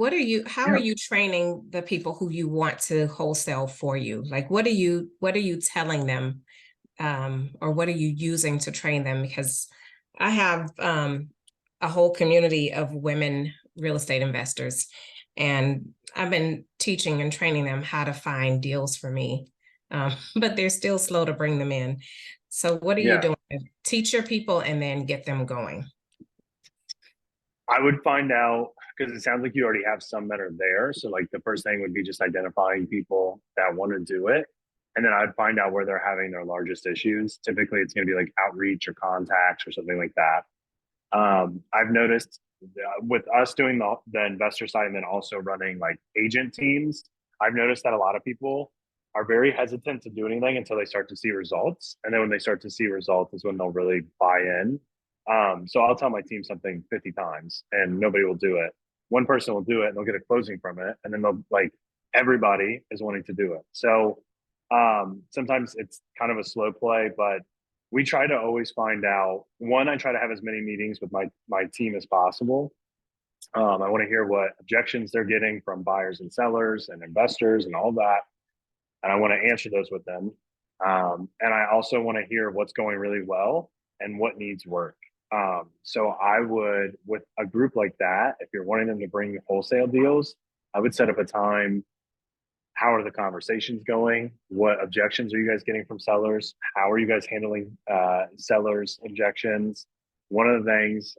How are you training the people who you want to wholesale for you? Like, what are you telling them? Or what are you using to train them? Because I have a whole community of women real estate investors, and I've been teaching and training them how to find deals for me. But they're still slow to bring them in. So what are you doing to teach your people and then get them going? I would find out, because it sounds like you already have some that are there. So like the first thing would be just identifying people that want to do it. And then I'd find out where they're having their largest issues. Typically it's going to be like outreach or contacts or something like that. I've noticed with us doing the investor side and then also running like agent teams, I've noticed that a lot of people are very hesitant to do anything until they start to see results. And then when they start to see results is when they'll really buy in. So I'll tell my team something 50 times and nobody will do it. One person will do it and they'll get a closing from it. And then they'll everybody is wanting to do it. So sometimes it's kind of a slow play, but we try to always find out. One, I try to have as many meetings with my team as possible. I want to hear what objections they're getting from buyers and sellers and investors and all that. And I want to answer those with them. And I also want to hear what's going really well and what needs work. So I would, with a group like that, if you're wanting them to bring wholesale deals, I would set up a time how are the conversations going? What objections are you guys getting from sellers? How are you guys handling sellers' objections? One of the things,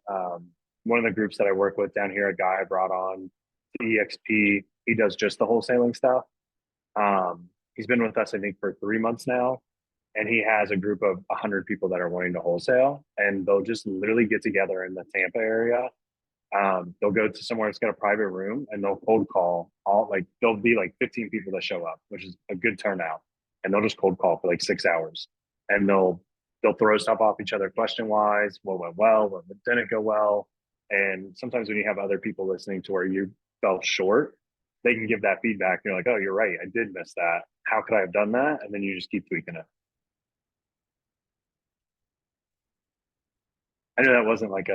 one of the groups that I work with down here, a guy I brought on, EXP, he does just the wholesaling stuff. He's been with us, I think, for 3 months now. And he has a group of 100 people that are wanting to wholesale, and they'll just literally get together in the Tampa area. They'll go to somewhere that's got a private room, and they'll cold call all, like, there'll be like 15 people that show up, which is a good turnout. And they'll just cold call for like 6 hours, and they'll throw stuff off each other question wise, what went well, what didn't go well. And sometimes when you have other people listening to where you fell short, they can give that feedback. You're like, oh, you're right, I did miss that. How could I have done that? And then you just keep tweaking it. I know that wasn't like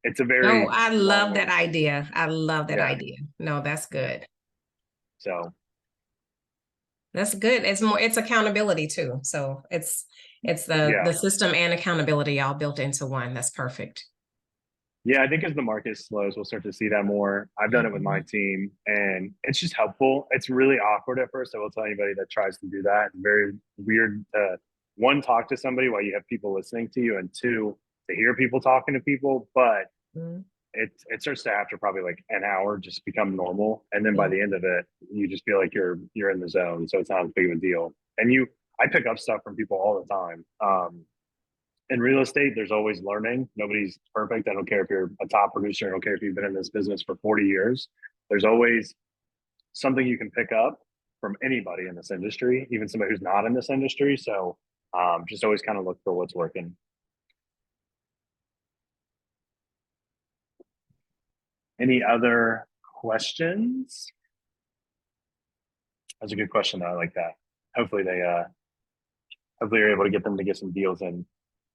it's a very. Oh, I love long that answer. idea. I love that Yeah. idea. No, that's good. So That's good. It's accountability too. So it's Yeah. the system and accountability all built into one. That's perfect. yeah, I think as the market slows, we'll start to see that more. I've done it with my team, and it's just helpful. It's really awkward at first. I will tell anybody that tries to do that. It's very weird to, one, talk to somebody while you have people listening to you, and two, to hear people talking to people. But Mhm. it starts to, after probably like an hour, just become normal, and then by Yeah. the end of it, you just feel like you're in the zone, so it's not as big of a deal. And I pick up stuff from people all the time. In real estate, there's always learning. Nobody's perfect. I don't care if you're a top producer. I don't care if you've been in this business for 40 years. There's always something you can pick up from anybody in this industry, even somebody who's not in this industry. So just always kind of look for what's working. Any other questions? That's a good question, though. I like that. Hopefully hopefully you're able to get them to get some deals in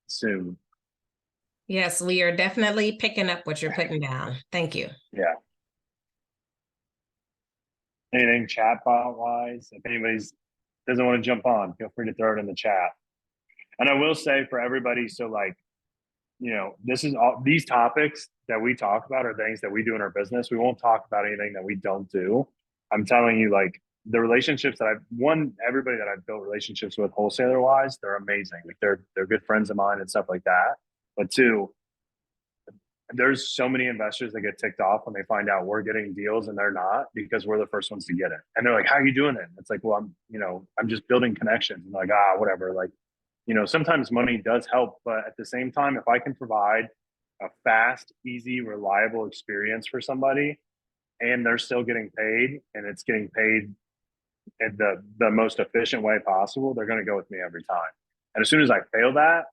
soon. Yes, we are definitely picking up what you're putting down. Thank you. Yeah. Anything chatbot wise? If anybody's doesn't want to jump on, feel free to throw it in the chat. And I will say for everybody, so like, this is all, these topics that we talk about are things that we do in our business. We won't talk about anything that we don't do. I'm telling you, like, the relationships that everybody that I've built relationships with wholesaler wise, they're amazing. Like they're good friends of mine and stuff like that. But two, there's so many investors that get ticked off when they find out we're getting deals and they're not, because we're the first ones to get it. And they're like, how are you doing it? It's like, well, I'm just building connections. And like, whatever. Like, sometimes money does help, but at the same time, if I can provide a fast, easy, reliable experience for somebody and they're still getting paid, and it's getting paid in the most efficient way possible, they're going to go with me every time. And as soon as I fail that,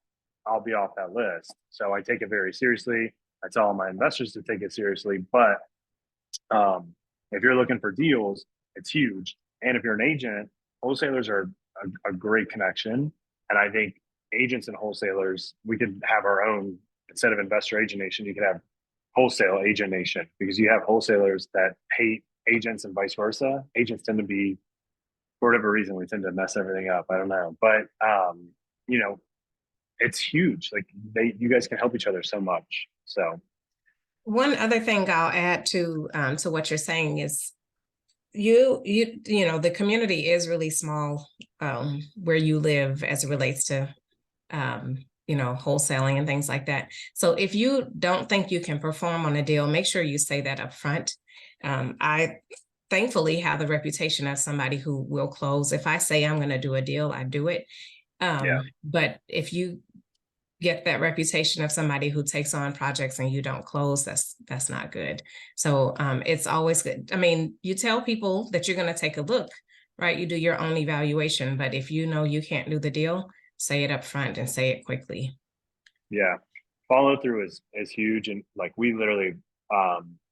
I'll be off that list. So I take it very seriously. I tell all my investors to take it seriously. But if you're looking for deals, it's huge. And if you're an agent, wholesalers are a great connection. And I think agents and wholesalers, we could have our own, instead of Investor Agent Nation, you could have Wholesale Agent Nation, because you have wholesalers that hate agents and vice versa. Agents tend to be, for whatever reason, we tend to mess everything up. I don't know. But, it's huge. Like you guys can help each other so much. So One other thing I'll add to what you're saying is the community is really small where you live as it relates to wholesaling and things like that. So if you don't think you can perform on a deal, make sure you say that up front. I thankfully have the reputation of somebody who will close. If I say I'm going to do a deal, I do it. But if you get that reputation of somebody who takes on projects and you don't close, that's not good. So it's always good. I mean, you tell people that you're going to take a look, right? You do your own evaluation, but if you know you can't do the deal, say it up front and say it quickly. Yeah, follow through is huge. And like we literally,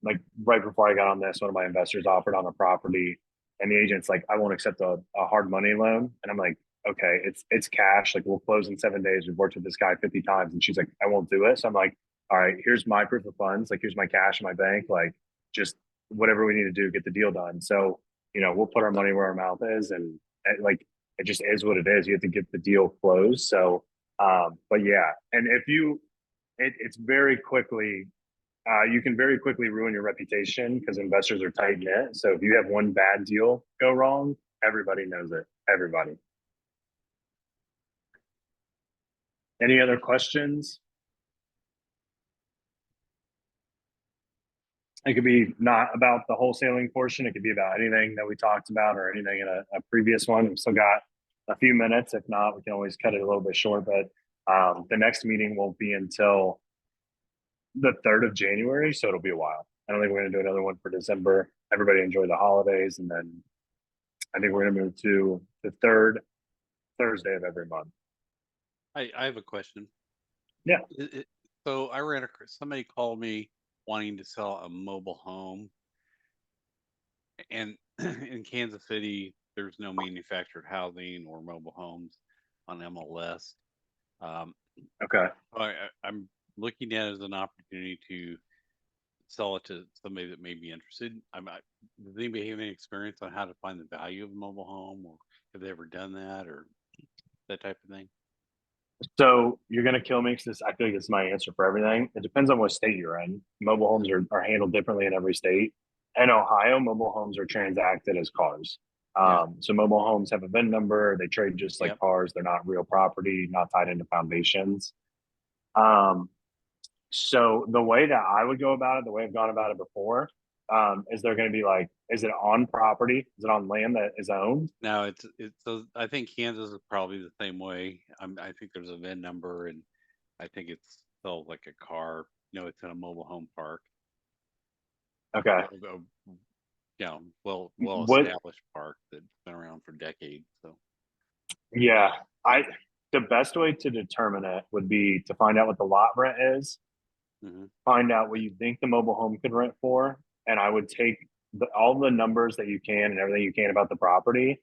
like right before I got on this, one of my investors offered on a property, and the agent's like, I won't accept a hard money loan. And I'm like, okay, it's cash. Like we'll close in 7 days. We've worked with this guy 50 times. And she's like, I won't do it. So I'm like, all right, here's my proof of funds. Like, here's my cash in my bank. Like, just whatever we need to do, get the deal done. So, we'll put our money where our mouth is, and like, it just is what it is. You have to get the deal closed. So, but yeah. And if it's very quickly, you can very quickly ruin your reputation because investors are tight knit. So if you have one bad deal go wrong, everybody knows it. Everybody. Any other questions? It could be not about the wholesaling portion. It could be about anything that we talked about or anything in a previous one. We've still got a few minutes. If not, we can always cut it a little bit short, but the next meeting won't be until the 3rd of January. So it'll be a while. I don't think we're going to do another one for December. Everybody enjoy the holidays. And then I think we're going to move to the 3rd Thursday of every month. I have a question. Yeah. So somebody called me wanting to sell a mobile home, and in Kansas City, there's no manufactured housing or mobile homes on MLS. Okay. I'm looking at it as an opportunity to sell it to somebody that may be interested. Does anybody have any experience on how to find the value of a mobile home, or have they ever done that, or that type of thing? So you're going to kill me because I feel like it's my answer for everything. It depends on what state you're in. Mobile homes are handled differently in every state. In Ohio, mobile homes are transacted as cars. So mobile homes have a VIN number. They trade just like cars. They're not real property, not tied into foundations. So the way that I would go about it, the way I've gone about it before, is there going to be like, is it on property? Is it on land that is owned? No, it's so I think Kansas is probably the same way. I think there's a VIN number, and I think it's sold like a car. It's in a mobile home park. Okay. Well What- established park that's been around for decades. So Yeah, the best way to determine it would be to find out what the lot rent is, find out what you think the mobile home could rent for, and I would take all the numbers that you can and everything you can about the property.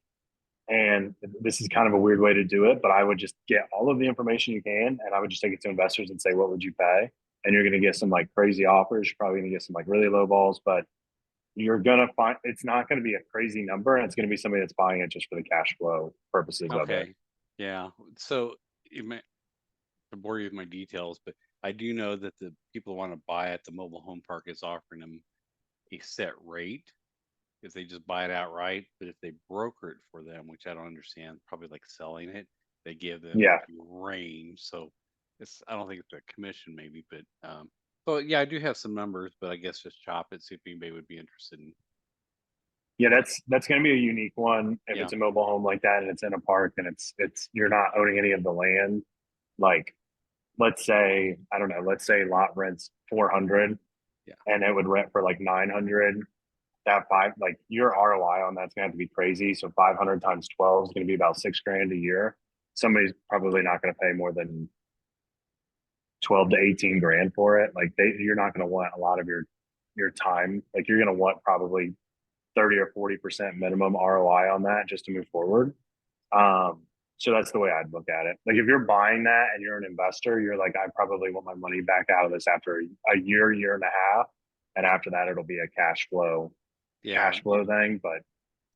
And this is kind of a weird way to do it, but I would just get all of the information you can, and I would just take it to investors and say, what would you pay? And you're going to get some like crazy offers. You're probably going to get some like really low balls, but you're going to find it's not going to be a crazy number, and it's going to be somebody that's buying it just for the cash flow purposes of it. okay, yeah. So it may to bore you with my details, but I do know that the people who want to buy at the mobile home park is offering them a set rate if they just buy it outright. But if they broker it for them, which I don't understand, probably like selling it, they give them a range. So I don't think it's a commission maybe, but so yeah, I do have some numbers, but I guess just chop it, see if anybody would be interested in. Yeah, that's going to be a unique one if it's a mobile home like that and it's in a park and it's you're not owning any of the land. Like, let's say, I don't know, let's say lot rent's 400 and it would rent for like 900. That like your ROI on that's gonna have to be crazy. So 500 times 12 is gonna be about $6,000 a year. Somebody's probably not gonna pay more than 12 to 18 grand for it. Like you're not gonna want a lot of your time. Like you're gonna want probably 30 or 40% minimum ROI on that just to move forward. So that's the way I'd look at it. Like if you're buying that and you're an investor, you're like, I probably want my money back out of this after a year and a half. And after that, it'll be a cash flow thing. But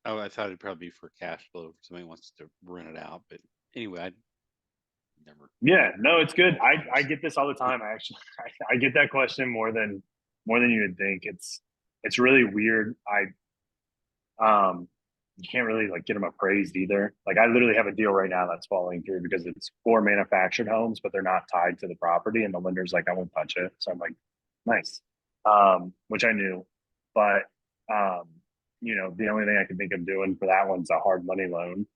I thought it'd probably be for cash flow if somebody wants to rent it out. But anyway, I never. Yeah, no, it's good. I get this all the time. I get that question more than you would think. It's really weird. You can't really like get them appraised either. Like I literally have a deal right now that's falling through because it's 4 manufactured homes, but they're not tied to the property, and the lender's like, I won't touch it. So I'm like, nice, which I knew, but the only thing I can think of doing for that one's a hard money loan.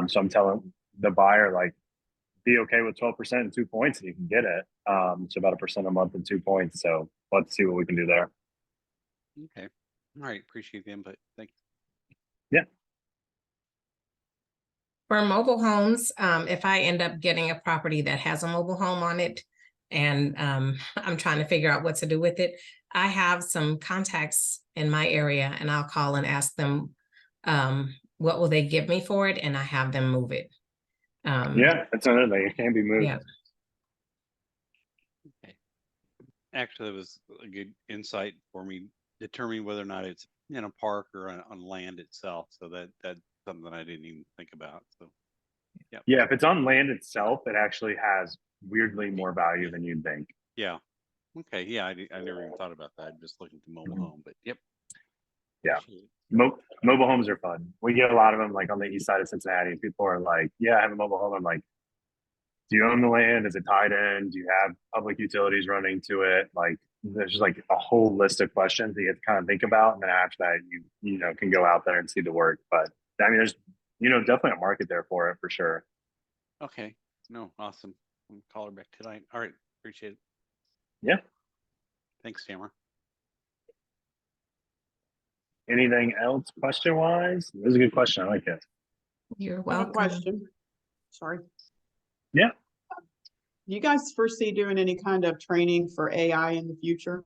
So I'm telling the buyer like, be okay with 12% and 2 points, and you can get it. It's about 1% a month and 2 points. So let's see what we can do there. Okay, all right. Appreciate the input. Thank you. Yeah. For mobile homes, if I end up getting a property that has a mobile home on it and I'm trying to figure out what to do with it, I have some contacts in my area and I'll call and ask them what will they give me for it, and I have them move it. Yeah, that's another thing. It can be moved. Yeah. Okay. Actually, it was a good insight for me determining whether or not it's in a park or on land itself. So that's something I didn't even think about. So yeah, if it's on land itself, it actually has weirdly more value than you'd think. Yeah. Okay. Yeah, I never even thought about that. Just looking at the mobile home, but yep. Yeah. Mobile homes are fun. We get a lot of them like on the east side of Cincinnati. People are like, yeah, I have a mobile home. I'm like, do you own the land? Is it tied in? Do you have public utilities running to it? Like, there's just like a whole list of questions that you have to kind of think about. And then after that, you know, can go out there and see the work. But I mean, there's, you know, definitely a market there for it for sure. Okay, no, awesome. I'll call her back tonight. All right, appreciate it. Yeah. Thanks, Tamara. Anything else question wise? This is a good question. I like it. You're I have a welcome. question. Sorry. Yeah. Do you guys foresee doing any kind of training for AI in the future?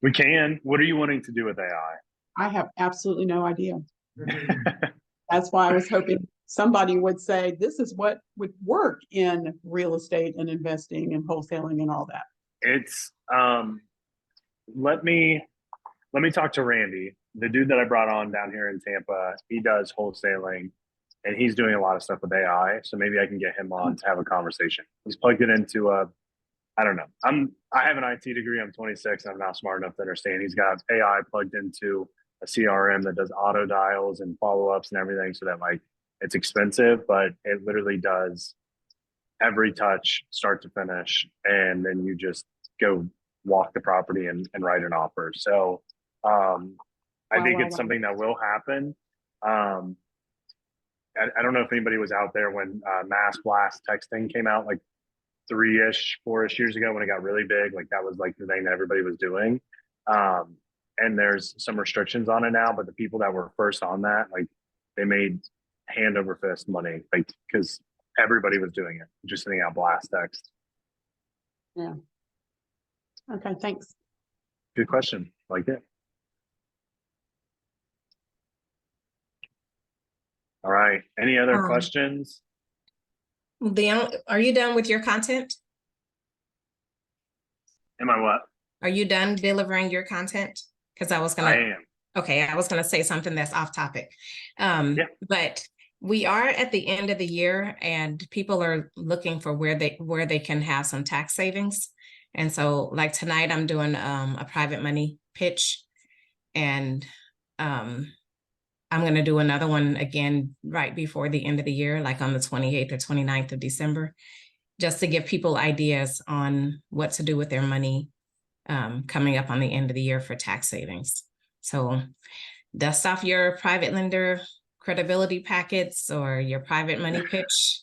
We can. What are you wanting to do with AI? I have absolutely no idea. That's why I was hoping somebody would say, this is what would work in real estate and investing and wholesaling and all that. It's let me talk to Randy, the dude that I brought on down here in Tampa. He does wholesaling and he's doing a lot of stuff with AI. So maybe I can get him on to have a conversation. He's plugged it into I don't know. I have an IT degree. I'm 26 and I'm not smart enough to understand. He's got AI plugged into a CRM that does auto dials and follow-ups and everything, so that like it's expensive, but it literally does every touch start to finish. And then you just go walk the property and write an offer. So I think it's something that will happen. I don't know if anybody was out there when mass blast texting came out like 4-ish years ago when it got really big. Like that was like the thing that everybody was doing. And there's some restrictions on it now, but the people that were first on that, like they made hand over fist money, like because everybody was doing it, just sending out blast text. Yeah. Okay, thanks. Good question. Like it. All right. Any other questions? Are you done with your content? Am I what? Are you done delivering your content? Because I was I gonna, am. okay, I was gonna say something that's off topic. Yeah. But we are at the end of the year and people are looking for where they can have some tax savings. And so like tonight, I'm doing a private money pitch, and I'm going to do another one again right before the end of the year, like on the 28th or 29th of December, just to give people ideas on what to do with their money coming up on the end of the year for tax savings. So dust off your private lender credibility packets or your private money pitch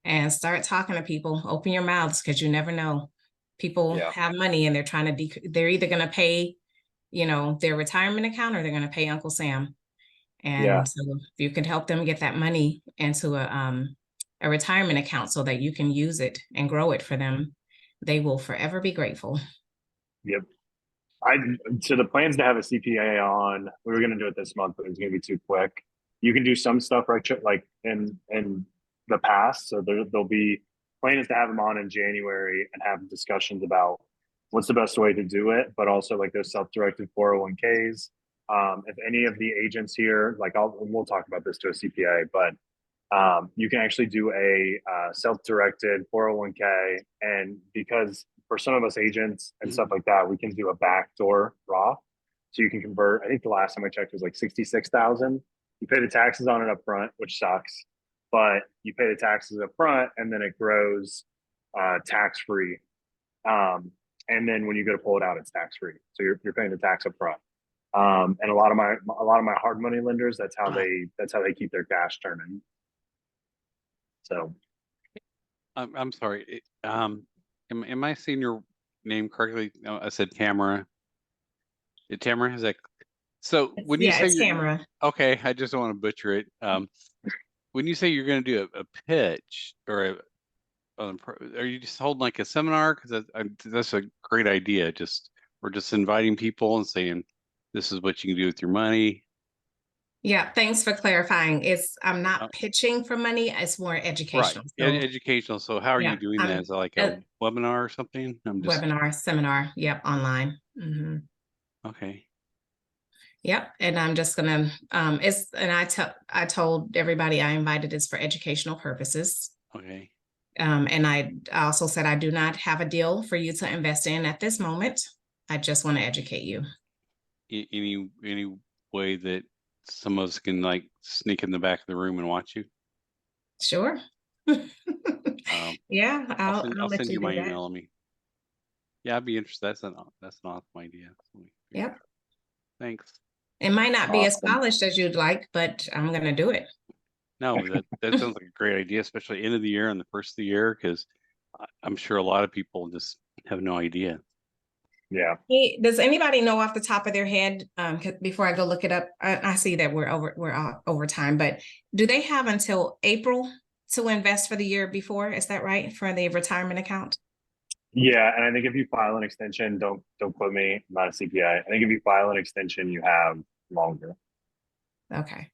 and start talking to people. Open your mouths, because you never know. People have money and they're trying to, they're either going to pay, you know, their retirement account, or they're going to pay Uncle Sam. And so if you can help them get that money into a retirement account so that you can use it and grow it for them, they will forever be grateful. Yep. So the plan's to have a CPA on. We were going to do it this month, but it's going to be too quick. You can do some stuff right, like in the past. So there'll be plan is to have them on in January and have discussions about what's the best way to do it, but also like those self-directed 401ks. If any of the agents here, like we'll talk about this to a CPA, but you can actually do a self-directed 401k. And because for some of us agents and stuff like that, we can do a backdoor Roth. So you can convert, I think the last time I checked was like 66,000. You pay the taxes on it up front, which sucks, but you pay the taxes up front and then it grows tax-free. And then when you go to pull it out, it's tax-free. So you're paying the tax up front. And a lot of my hard money lenders, that's how they keep their cash turning. So I'm sorry. Am I saying your name correctly? No, I said Tamara. Tamara, is that so? When you say it's Tamara. Okay, I just don't want to butcher it. When you say you're going to do a pitch or are you just holding like a seminar? Because that's a great idea. We're just inviting people and saying, this is what you can do with your money. Yeah, thanks for clarifying. I'm not pitching for money. It's more educational. Right, So, educational. So how are you doing that? Is it like a webinar or something? Webinar, seminar. Yep, online. Mm-hmm. Okay. Yep, and I'm just gonna I told everybody I invited is for educational purposes. Okay. And I also said I do not have a deal for you to invest in at this moment. I just want to educate you. any way that some of us can like sneak in the back of the room and watch you? Sure. Yeah, I'll I'll let send you you do my that. email on me. Yeah, I'd be interested. That's an awesome idea. Yep. Thanks. It might not be as Awesome. polished as you'd like, but I'm gonna do it. No, that sounds like a great idea, especially end of the year and the first of the year, because I'm sure a lot of people just have no idea. Yeah. Hey, does anybody know off the top of their head, before I go look it up, I see that we're over time, but do they have until April to invest for the year before? Is that right, for the retirement account? Yeah, and I think if you file an extension, don't quote me, I'm not a CPA. I think if you file an extension, you have longer. Okay.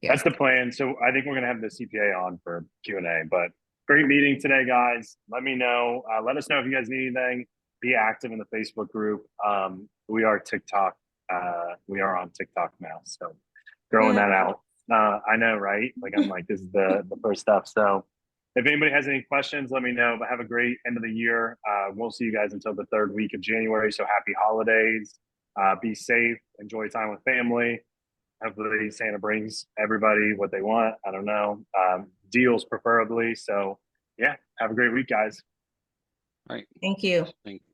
That's Yes. the plan. So I think we're gonna have the CPA on for Q&A. But great meeting today, guys. Let me know. Let us know if you guys need anything. Be active in the Facebook group. We are TikTok. We are on TikTok now, so throwing that out. I know, right? Like I'm like, this is the first step. So if anybody has any questions, let me know. But have a great end of the year. We'll see you guys until the 3rd week of January. So happy holidays. Be safe. Enjoy time with family. Hopefully Santa brings everybody what they want. I don't know. Deals preferably. So yeah, have a great week, guys. All right. Thank you. Thanks.